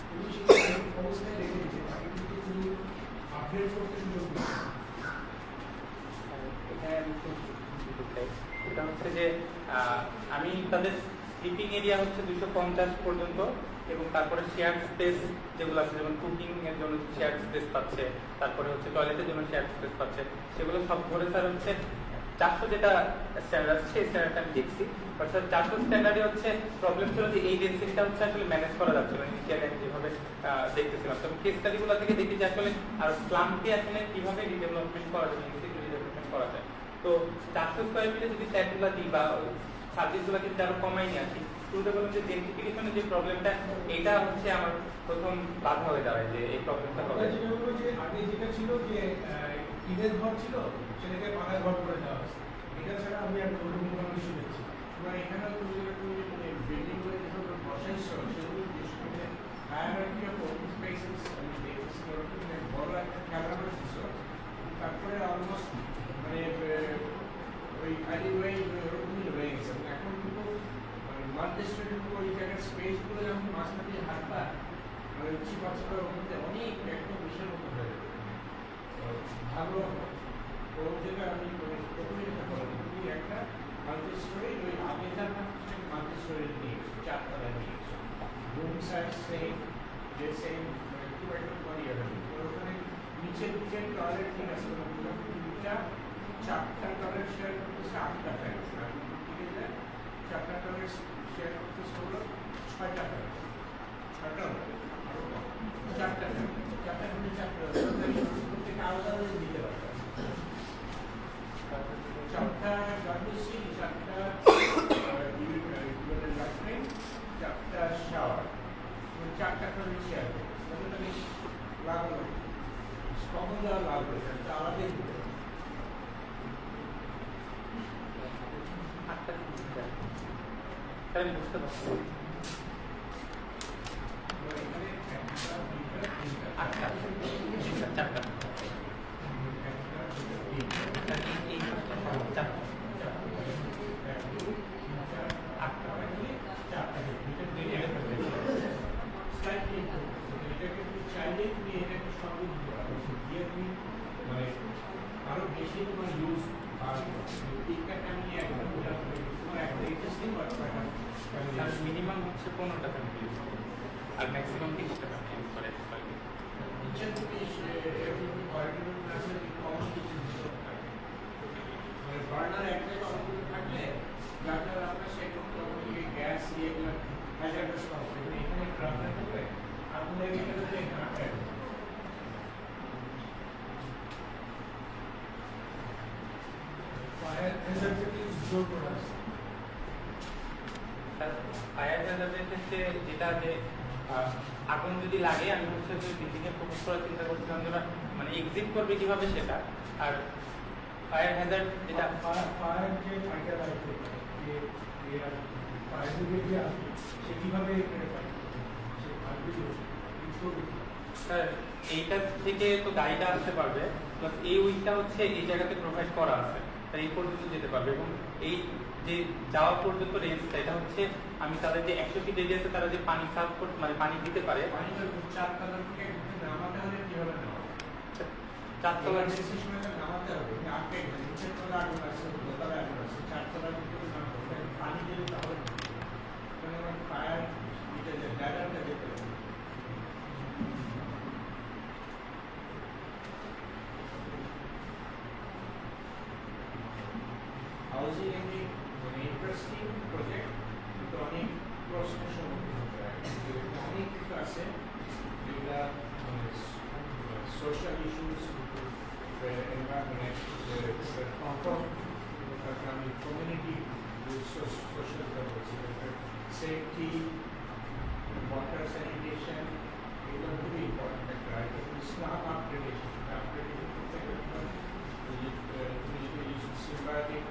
তুমি সেই অবস্থায় রেখে দিতে পারি, কিন্তু তুমি আপডেট করতে সুযোগ দিচ্ছ। এখানে সেটা হচ্ছে যে আমি তাদের স্লিপিং এরিয়া হচ্ছে 250 পর্যন্ত, এবং তারপরে শেয়ার স্পেস যেগুলো আছে, যেমন কুকিং এর জন্য শেয়ার স্পেস পাচ্ছে, তারপরে হচ্ছে টয়লেটের জন্য শেয়ার স্পেস পাচ্ছে, সেগুলো সব ধরে স্যার হচ্ছে 400 যেটা স্ট্যান্ডার্ড আছে সেই স্ট্যান্ডার্ডটা আমি দেখছি। বাট স্যার 400 স্ট্যান্ডার্ডে হচ্ছে প্রবলেম ছিল যে এই ডেন্সিটিটা হচ্ছে আসলে ম্যানেজ করা যাচ্ছে না, ইনিশিয়ালি আমি যেভাবে দেখতেছিলাম। তবে কেস স্টাডিগুলো থেকে দেখি যে আসলে আর স্লামকে আসলে কিভাবে রিডেভেলপমেন্ট করা যায়, রিডেভেলপমেন্ট করা যায়। তো 400 স্কোয়ার ফিটে যদি ফ্ল্যাটগুলো দিই বা সার্ভিসগুলো কিন্তু আরো কমাই নিয়ে আসি, শুরুতে বললাম যে ডেন্সিফিকেশনের যে প্রবলেমটা, এটা হচ্ছে আমার প্রথম বাধা হয়ে দাঁড়ায় যে এই প্রবলেমটা হবে। আগে যেটা ছিল যে টিনের ঘর ছিল, সেটাকে পাকার ঘর করে দেওয়া হয়েছে। এটা ছাড়া আমি আর নতুন কোনো কিছু দেখছি। এবার এখানে তুমি মানে বিল্ডিং করে যেগুলো বসাইছ, সেগুলো বিশেষ করে হায়ারার্কি অফ ওপেন স্পেসেস আমি দেখছি, মানে বড় একটা খেলা করেছিস, তারপরে অলমোস্ট মানে ওই খালি ওই ওরকমই রয়ে গেছে। এখন কিন্তু মানে মাল্টিস্ট্রেটেড ওই জায়গার স্পেসগুলো যখন মাঝখানে হাঁটবা, মানে চিপাচাপা মধ্যে অনেক একদম বিশাল মতো হয়ে যাবে। ভালো ও যেটা আমি প্রথমে যেটা বললাম, তুমি একটা মাল্টিস্টোরি ওই আগে যার মাল্টিস্টোরি নিয়েছো, 4 তলায় নিয়েছো, রুম সাইজ সেম, যে সেম, মানে খুব একটা বড় হবে। ওখানে নিচের দিকে টয়লেট ঠিক আছে, দুটা 4টা টয়লেট শেয়ার করতেছে 8টা ফ্যাক্ট, আর দিকে যায় 4টা টয়লেট শেয়ার করতেছে হলো 6টা ফ্যাক্ট, 6টা আরো 4টা ফ্যাক্ট, 4টা থেকে 4টা থেকে আলাদা আলাদা দিতে পারবে। 4টা WC, 4টা বাথরুম, 4টা শাওয়ার, 4টা করে শেয়ার করবে। তাহলে লাভ হবে, কখন দেওয়া লাভ হবে, এটা আলাদাই দিতে হবে। আমি বুঝতে পারছি। এখানে 1টা 2টা 3টা 8টা 4টা আরো বেশি তোমার ইউজ মিনিমাম হচ্ছে 15 টাকা ইউজ করে, আর ম্যাক্সিমাম 30 টাকা ইউজ করে। বার্নার একটা কমপ্লিট থাকলে যাতে আপনার সেরকম গ্যাস এগুলো হ্যাজার্ডাস হবে, এখানে রান্না করলে আপনাদের এখানে এখানে ফায়ার হ্যাজার্ডকে জোর করে আছে। ফায়ার হ্যাজার্ডের ক্ষেত্রে যেটা যে আগুন যদি লাগে, আমি হচ্ছে যে বিল্ডিং এ প্রবেশ করার চিন্তা করছিলাম যে মানে এক্সিট করবে কিভাবে সেটা। আর ফায়ার হ্যাজার্ড যেটা ফায়ার যে ফাইটার আছে, যে ফায়ার ব্রিগেড যে আছে, সে কিভাবে এখানে ফাইট করবে, সে ফায়ার ব্রিগেড স্যার এইটা থেকে তো গাড়িটা আসতে পারবে, প্লাস এই উইকটা হচ্ছে এই জায়গাতে প্রোভাইড করা আছে, তাই এই পর্যন্ত যেতে পারবে। এবং এই যে যাওয়া পর্যন্ত রেঞ্জটা, এটা হচ্ছে আমি তাদের যে 100 ফিট এরিয়াতে তারা যে পানি সার্ভ করতে মানে পানি দিতে পারে, পানিটা 4 তলা থেকে নামাতে হলে কিভাবে নামাবে? 4 তলার সময় নামাতে হবে, আটকে গেছে, নিচের তলা আগুন আছে, দোতলা আগুন আছে, 4 তলার ভিতরে নামাতে হবে, পানি দিলে তাহলে ফায়ার এটা যে ড্রাইভারটা যেতে হবে। হাউজিং একটি মানে ইন্টারেস্টিং প্রজেক্ট, কিন্তু অনেক প্রশ্নের সম্মুখীন হতে হয়। অনেক কিছু আছে যেগুলা মানে social issues, environment, community social safety, water sanitation, এগুলো খুবই ইম্পর্টেন্ট একটা আইটেম। স্লাম আপগ্রেডেশন, আপগ্রেডেশন করতে সিম্বায়োটিক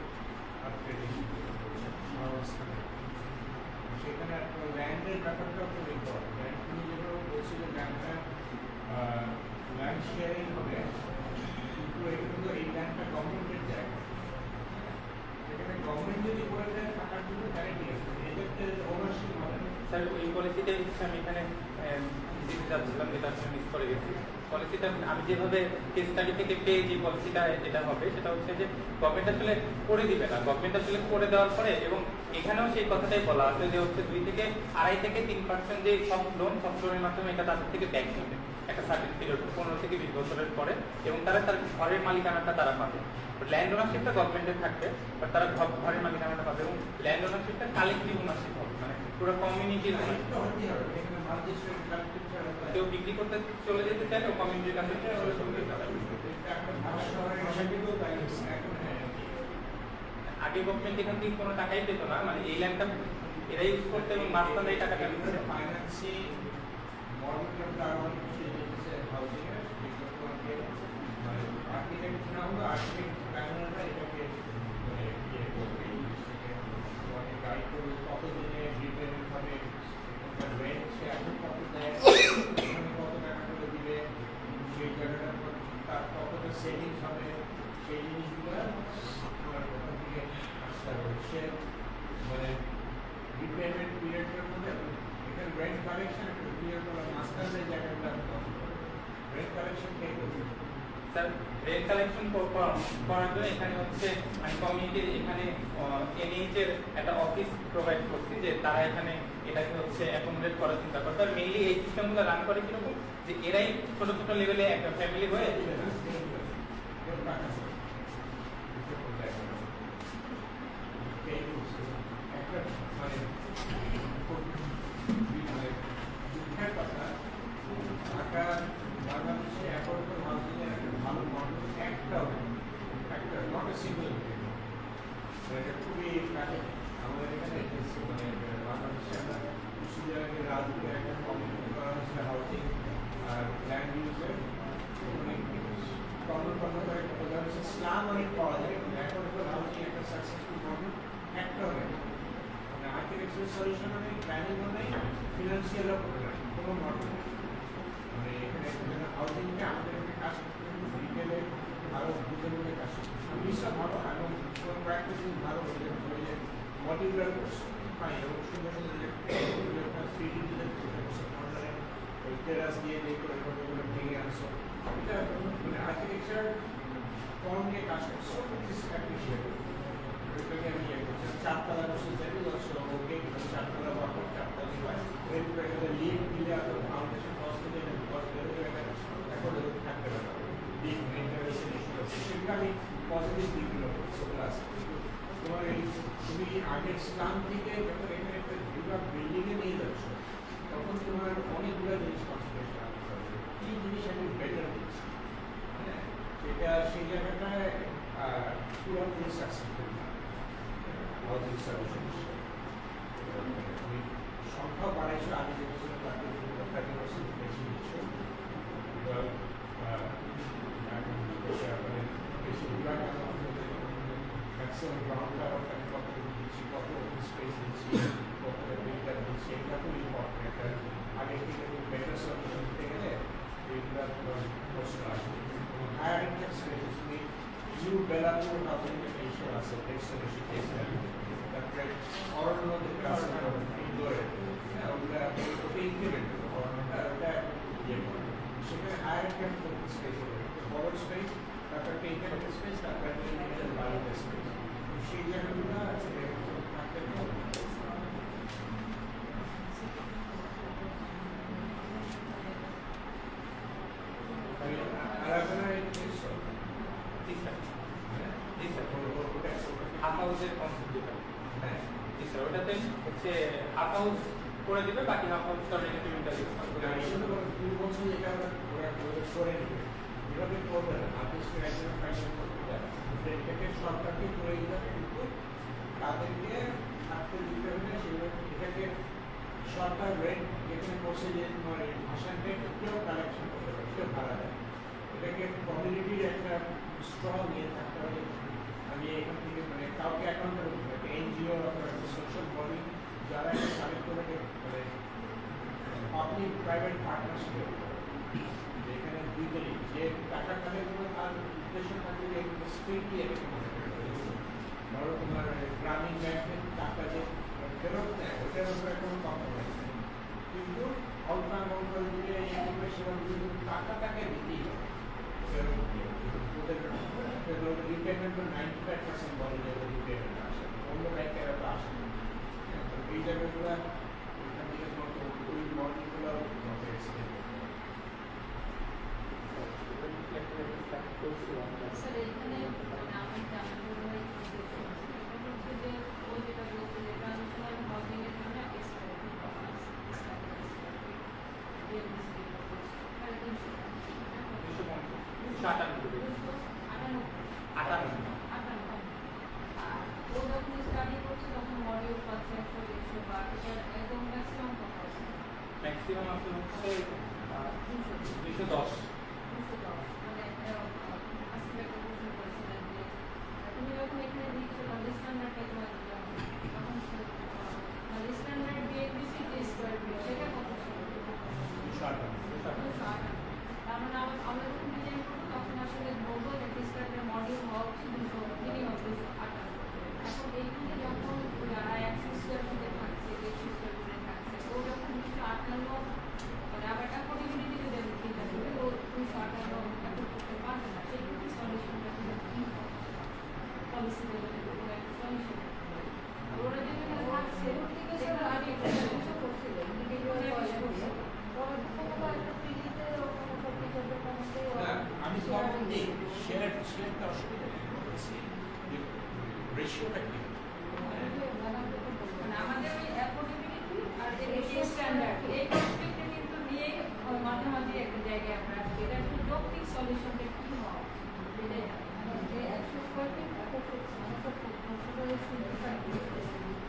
আপগ্রেডেশন সেখানে আপনার ল্যান্ডের ব্যাপারটাও খুব ইম্পর্টেন্ট। ল্যান্ড তুমি যেভাবে বলছিলেন ল্যান্ডটা ল্যান্ড শেয়ারিং হবে, কিন্তু এগুলো এই ল্যান্ডটা গভর্নমেন্টের জায়গা, সেখানে গভর্নমেন্ট যদি করে দেয় থাকার জন্য তাই ঠিক আছে, এদের ওনারশিপ হবে না। স্যার ওই পলিসিটাই হচ্ছে আমি এখানে দিতে যাচ্ছিলাম, যেটা আমি মিস করে গেছি। পলিসিটা আমি যেভাবে কেস স্টাডি থেকে পেয়ে যে পলিসিটা এটা হবে সেটা হচ্ছে যে গভর্নমেন্ট আসলে করে দিবে না, গভর্নমেন্ট আসলে করে দেওয়ার পরে, এবং এখানেও সেই কথাটাই বলা আছে যে হচ্ছে 2 থেকে 2.5 থেকে 3% যে সব লোনের মাধ্যমে এটা তাদের থেকে ব্যাক নেবে একটা সার্টেন পিরিয়ড 15 থেকে 20 বছরের পরে, এবং তারা তার ঘরের মালিকানাটা তারা পাবে। ল্যান্ড ওনারশিপটা গভর্নমেন্টের থাকবে, বাট তারা ঘরের মালিকানাটা পাবে, এবং ল্যান্ড ওনারশিপটা কালেক্টিভ ওনারশিপ হবে, মানে পুরো কমিউনিটির কেউ বিক্রি করতে চলে যেতে চাইলে ও কমিউনিটির কাছে আগে গভর্নমেন্ট এখান থেকে কোনো টাকাই পেত না, মানে এই ল্যান্ডটা এরা ইউজ করতে এবং মাঝখানে এই টাকাটা দিচ্ছে। ফাইন্যান্সি মডেল হাউজিং এর মানে আর্কিটেক্ট না হলো আর্কিটেক্ট প্ল্যানাররা এটাকে মানে ইয়ে করবে, মানে গাইড করবে কত দিনে রিপেমেন্ট হবে, রেন্ট সে এখন কত দেয়, কত টাকা করে দিলে সেই জায়গাটার পর তার কতটা সেভিংস হবে, সেই জিনিসগুলো আমার ওখান থেকে আসতে হবে। সে মানে রিপেমেন্ট পিরিয়ডের মধ্যে এখানে রেন্ট কালেকশন একটা ক্লিয়ার করা মাস্টারের জায়গাটা রেন্ট কালেকশন কে করবে? স্যার রেন্ট কালেকশন করার জন্য এখানে হচ্ছে আমি কমিউনিটির এখানে এনএইচ এর একটা অফিস প্রোভাইড করছি, যে তারা এখানে এটাকে হচ্ছে অ্যাকোমোডেট করার চিন্তা করে। তার মেইনলি এই সিস্টেমগুলো রান করে কিরকম, যে এরাই ছোট ছোট লেভেলে একটা ফ্যামিলি হয়ে বাংলাদেশে অ্যাফোর্ডেবল হাউজিং এর একটা ভালো মডেল একটা নট এ সিঙ্গেল এটা খুবই আমাদের এখানে মানে বাংলাদেশে একটা সুবিধাকে রাজনীতি একটা কমিউনিটি করা হচ্ছে হাউজিং আর ল্যান্ড ইউজের অনেক কর্মকর্তা করে একটা বোঝা হচ্ছে স্লাম অনেক পাওয়া যায়, কিন্তু অ্যাফোর্ডেবল হাউজিং একটা সাকসেসফুল মডেল একটাও নেই, মানে আর্কিটেকচারাল সলিউশনও নেই, প্ল্যানিংও নেই, ফিনান্সিয়ালও কোনো মডেল নেই। মানে এখানে হাউজিংকে আমাদের এখানে কাজ করতে রিটেলে আরও বুঝে বুঝে কাজ করতে জিনিসটা ভালো এবং কয়েকটা জিনিস ভালো বলে যে মডিউলার পাই এবং সুন্দর সুন্দর থ্রিডি ডিজাইন ওই টেরাস দিয়ে যে ওইগুলো ভেঙে আনছো, এটা মানে আর্কিটেকচার ফর্ম নিয়ে কাজ করছো, দিস অ্যাপ্রিশিয়েটেড। ওইটাকে আমি ইয়ে করছি 4 তলা বসে যাই ওকে 4 তলা বাপর 4 তলা হয় ওই লিড দিলে আর ফাউন্ডেশন কস্ট দিলে থাকতে পারে দিক মেনটেন্যান্সের ইস্যু আছে, সেটা আমি পজিটিভ দিকগুলো সেগুলো আছে। তোমার এই তুমি আগের স্থান থেকে যখন এখানে একটা বিভাগ বিল্ডিংয়ে নিয়ে যাচ্ছ তখন তোমার অনেকগুলো জিনিস কনসিডারেশন আনতে হবে, কী জিনিস আমি বেটার দিচ্ছি, হ্যাঁ সেটা সেই জায়গাটায় পুরোপুরি সাকসেসফুল না হাউজিং সলিউশন। তুমি সংখ্যা বাড়াইছো, আগে যেটা ছিল তাকে 30% বেশি দিচ্ছ, বেশি বিভাগ ম্যাক্সিমাম গ্রাউন্ড ফ্লোর কত দিচ্ছি, কত স্পেস দিচ্ছি, কতটা বিল্ডার দিচ্ছি, এটা খুব ইম্পর্টেন্ট। একটা আগে থেকে বেটার সলিউশন দিতে গেলে এইগুলো প্রশ্ন আসবে। হায়ার ইনকাম স্পেস তুমি নিউ বেলাপুর হাউজিং ইস্যু আছে, বেশি কেস তারপরে অরণ্য ইনডোরে ওটা ইনক্রিমেন্ট ওটা ইয়ে করে সেখানে হায়ার ইনকাম স্পেস বড় স্পেস, তারপর ইনকাম স্পেস, তারপর বাইরের স্পেস, সেই জায়গাগুলো থাকতে হবে। ওটাতে হচ্ছে হাফ হাউস করে দিবে, বাকি হাফ হাউস রিলেটিভ ইন্টারভিউ করে নেবে এভাবে করবে না, আপনি একজন ফাইনাল করতে চান এটাকে সরকারকে করে দিতে হবে, কিন্তু তাদেরকে থাকতে দিতে হবে সেগুলো এটাকে সরকার রেন্ট যেখানে বসে যে তোমার ভাষান রেন্ট কেউ কালেকশন করতে পারে, কেউ ভাড়া দেয়, এটাকে কমিউনিটির একটা স্ট্রং নিয়ে থাকতে হবে। আমি এখান থেকে মানে কাউকে অ্যাকাউন্টেবল করতে হবে, এনজিও অথবা একটা সোশ্যাল বডি যারা একটা কালেক্ট করে মানে পাবলিক প্রাইভেট পার্টনারশিপে এখানে দুইজনই যে টাকা কালেক্ট করে তার উদ্দেশ্য থাকে যে স্ট্রিটলি এটাকে মনে করে ধরো তোমার গ্রামীণ ব্যাংকের টাকা যে ফেরত নেয়, ওটার উপরে কোনো কম্প্রোমাইজ নেই। কিন্তু অল্প অ্যামাউন্ট করে দিলে এই ইনফরমেশনগুলো কিন্তু টাকা তাকে দিতেই হবে ফেরত দিয়ে। ওদের রিপেমেন্ট 95% বলে যে রিপেমেন্ট আসে, অন্য ব্যাংকের তো আসে না। তো এই জায়গাগুলো এখান থেকে মতো ওই মডেলগুলো মতো এক্সপ্লেন স্যার এখানে আমি জানাবো যে ও যেটা বলছে যে ট্রানজিশনাল হাউজিং এর জন্য ও যখন স্টাডি করছে তখন মডিউল পাচ্ছে 100 150 বা একদম ম্যাক্সিমাম কত আছে? ম্যাক্সিমাম আসলে হচ্ছে 210। মানে আসলে একটা প্রশ্ন করেছিলেন যে তুমি যখন এখানে দিচ্ছো তাহলে স্ট্যান্ডার্ডটা তোমার দিতে হবে, তখন মানে স্ট্যান্ডার্ড বিএনবিসি যে স্কোয়ার ফিট সেটা কত ছিল? 258। তার মানে আমরা যখন ডিজাইন করবো তখন আসলে বলবো যে স্ট্যান্ডার্ড মডিউল হওয়া উচিত 200 মিনিমাম 258। এখন এইখানে যখন যারা 100 স্কোয়ার ফিটে থাকছে 100 স্কোয়ার ফিটে থাকছে ও যখন 258 মানে আবার অ্যাফোর্ডেবিলিটি যদি আমি চিন্তা করি ও 258 অ্যাফোর্ড করতে পারবে না, সেই ক্ষেত্রে সলিউশনটা কিন্তু কী হবে? পলিসি লেভেলে কোনো একটা সলিউশন ওরা যেখানে থাকছে সেগুলো আগে একটা সলিউশন করছিল আমি শেয়ারটা অসুবিধা নেই, বলছি রেশিওটা কি মানে আমাদের ওই অ্যাফোর্ডেবিলিটি আর যে রেশিও স্ট্যান্ডার্ড এই কনসেপ্টটা কিন্তু নিয়ে মাঝে মাঝে একটা জায়গায় আমরা আসছি, এটা একটা যৌক্তিক সলিউশনটা কি হওয়া এটাই যে 100 স্কোয়ার ফিট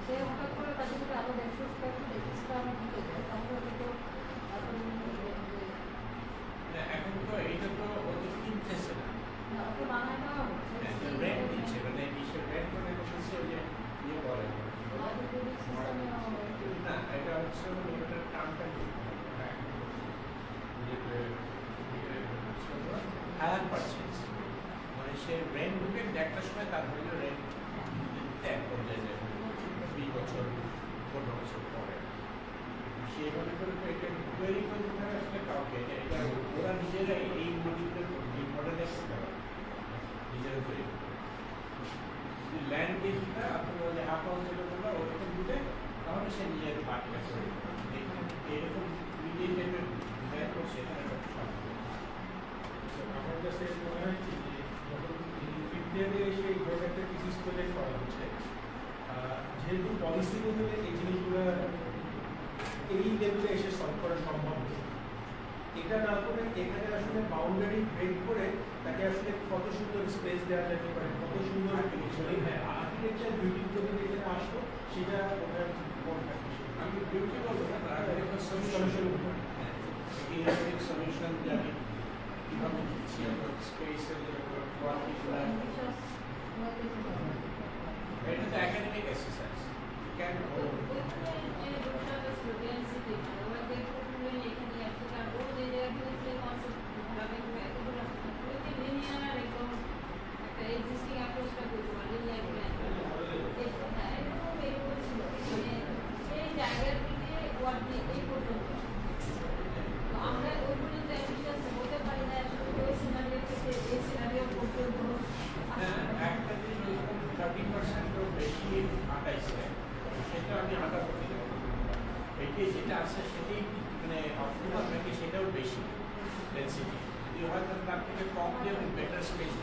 সে হঠাৎ করে তাদের সাথে আরো 150 স্কোয়ার ফিট এক্সট্রা আমরা দিতে চাই তাহলে তো এখন তো এইটা তো ওদের কিনতেছে না, ওকে বানায় দেওয়া হচ্ছে রেন্ট দিচ্ছে, মানে কিসের রেন্ট মানে বলতেছে যে ইয়ে বলে না, এটা হচ্ছে ওটার টার্মটা হায়ার পারচেজ, মানে সে রেন্ট ঢুকে একটা সময় তার হইলে রেন্ট ত্যাগ করে যায় 20 বছর 15 বছর পরে। সে মনে করে তো এটা তৈরি করে দিতে হবে আসলে কাউকে, এটা ওরা নিজেরাই এই মডেলটা এই মডেলে করতে পারে নিজেরা তৈরি করতে। যদি ল্যান্ড দিয়ে দিতে আপনার যে হাফ হাউস যেটা বললো ওরকম দিতে তাহলে সে নিজের পার্টিটা করে দিতে। এরকম নিজেই যেটা ডিজাইন করছে এখানে আমার কাছে মনে হয় কি যে যখন ফিফথ এসে এই ধরনের একটা থিসিস প্রজেক্ট করা হচ্ছে, যেহেতু পলিসি লেভেলে এই জিনিসগুলো এই লেভেলে এসে সলভ করা সম্ভব নয়, এটা না করে এখানে আসলে বাউন্ডারি ব্রেক করে তাকে আসলে কত সুন্দর স্পেস দেওয়া যেতে পারে, কত সুন্দর হ্যাঁ আর্কিটেকচার বিউটি যদি এখানে আসলো সেটা ওটার আমি বিউটি বলবো না, তার আগে একটা সলিউশন সলিউশন জানি কিভাবে দিচ্ছি আমরা স্পেসের কোয়ালিটিগুলো, এটা তো একাডেমিক এক্সারসাইজ ক্যান এক্সিস্টিং অ্যাপ্রোচটা করতে পারে লিনিয়ার প্ল্যান এরকম ছিল মানে সেই জায়গার থেকে ওয়ার্ড এই পর্যন্ত তো আমরা ওই পর্যন্ত এফিশিয়েন্সি হতে পারি না আসলে ওই সিনারিও থেকে এই সিনারিও পর্যন্ত একটা জিনিস 30% বেশি আটাইছে, সেটা আমি আটা করতে দেবো, এটি যেটা আছে সেটাই মানে অপটিমাল নাকি সেটাও বেশি ডেন্সিটি, যদি হয়তো তার থেকে কম দিয়ে বেটার স্পেস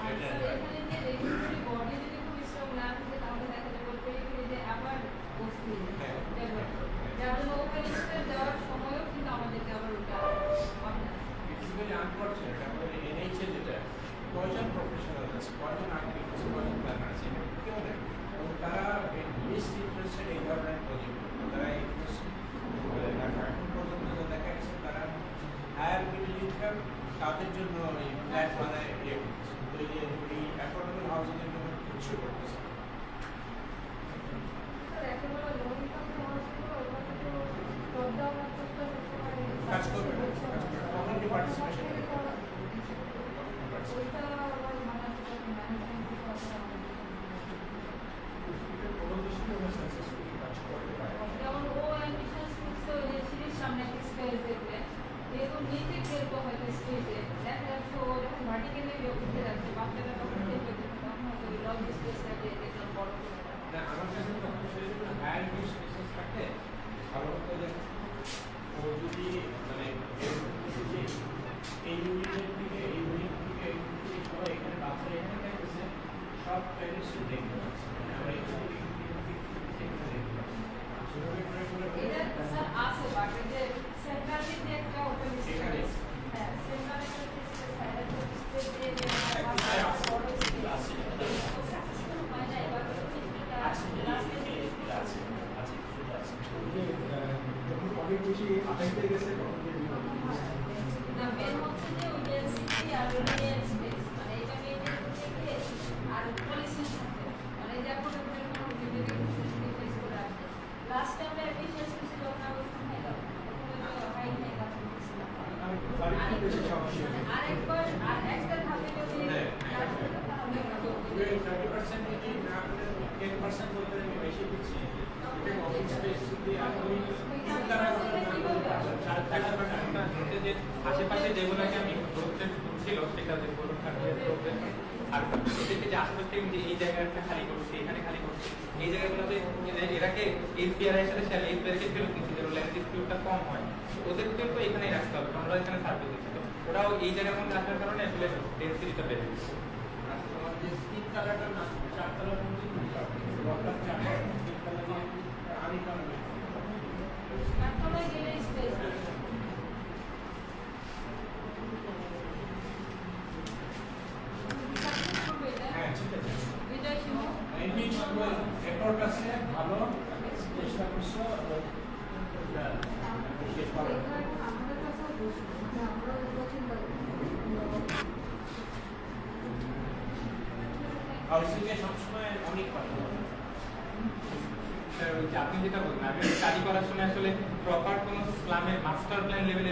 এখানে যে রেগুলেটরি বডি যদি খুব স্ট্রং না থাকে তাহলে দেখা যাবে পেরিফেরিতে আবার বসতে যার জন্য ওপেন স্পেস দেওয়ার সময়ও কিন্তু আমাদেরকে আবার ওটা হবে না। It's very unfortunate. আমাদের এনএইচএ যেটা কয়জন প্রফেশনাল আছে, কয়জন আর্কিটেক্ট আছে, কয়জন প্ল্যানার আছে, কেউ নেই, এবং তারা লিস্ট ইন্টারেস্টেড এই ধরনের প্রজেক্ট, তারা ইন্টারেস্ট এখন পর্যন্ত দেখা গেছে তারা হায়ার মিডল ইনকাম তাদের জন্য এই ফ্ল্যাট বানায় ইয়ে করতেছে, এই অ্যাফোর্ডেবল হাউজিংয়ের জন্য কিছু করতেছে। কাজ করবে না, কমিউনিটি পার্টিসিপেশন কোনো তত বেশি আমরা সাকসেসফুলি কাজ করতে পারি। যেমন ও অ্যাম্বিশন করছে ওই যে সিঁড়ির সামনে একটা স্টেজ দেখলে, যেহেতু নিচে খেলতে হয়তো স্টেজে দেখা যাচ্ছে ও যখন ভার্টিক্যালি উঠতে যাচ্ছে বাচ্চাটা তখন খেলতে তখন হয়তো ওই লং স্পেসটাকে দেখলাম বড় করে না, আমার কাছে তখন সেরকম হায়ার ইউজ স্পেসেস থাকে ভালো হতো যে ও যদি মানে এই ইউনিটের থেকে এই ইউনিট থেকে এই ইউনিট থেকে সবাই এখানে বাচ্চারা এখানে দেখতেছে সব প্যারেন্টস দেখতে পাচ্ছে আমরা এখানে এটা স্যার আছে বাট এই যে সেন্ট্রালি যে একটা ওপেন স্পেস, হ্যাঁ সেন্ট্রালি একটা স্পেস সাইডে তো স্পেস দিয়ে বড় স্পেস সাকসেসফুল হয় না এবার টেকনিকটা লাস্টে যখন অনেক বেশি আটাই পেয়ে গেছে তখন না মেন হচ্ছে যে ওই ডেনসিটি আর রিলিয়ান স্পেস মানে এটা মেইনটেইন করতে গিয়ে আর পলিসি থাকতে মানে যে এখন এর কোনো ভিডিও ফেস করে আসছে লাস্ট টাইম এফিশিয়েন্সি স্পেসে যখন আমরা শুনে গেলাম তখন হাই হাই কাজ করছিলাম আরেকটু বেশি সমস্যা আরেকবার আর একটা ধাপে যদি তাহলে 30% যদি না করে 10% বলতে আমি বেশি দিচ্ছি এটা অফিস স্পেস যদি আপনি যে আশেপাশে যেগুলোকে আমি ধরতে ছিল সেটা যে বলুন আর এদেরকে যে আশেপাশে যে এই জায়গাটা খালি করছি এখানে খালি করছি এই জায়গাগুলোতে এরাকে এসবিআর এর সাথে শেয়ার এসবিআরকে ফেরত দিচ্ছি যেগুলো ল্যান্ডস্কেপটা কম হয় ওদেরকেও তো এখানেই রাখতে হবে আমরা এখানে সার্ভিস দিচ্ছি তো ওরাও এই জায়গার মধ্যে আসার কারণে আসলে ডেন্সিটিটা বেড়ে গেছে তোমার যে তিন তলাটা না চার তলার মধ্যে ব্লকটা চার তিন তলা দিয়ে আমি কারণ তারপরে গেলে স্পেস হ্যাঁ ঠিক আছে বিজয় সিংহ এমনি রেকর্ড আছে ভালো চেষ্টা করছো শেষ করার আমাদের কাছেও দোষ আমরা ওগুলো চিন্তা করি হাউসিংয়ে সবসময় অনেক কথা বলে আপনি যেটা বললেন আমি স্টাডি করার সময় আসলে প্রপার কোনো স্লামের মাস্টার প্ল্যান লেভেলে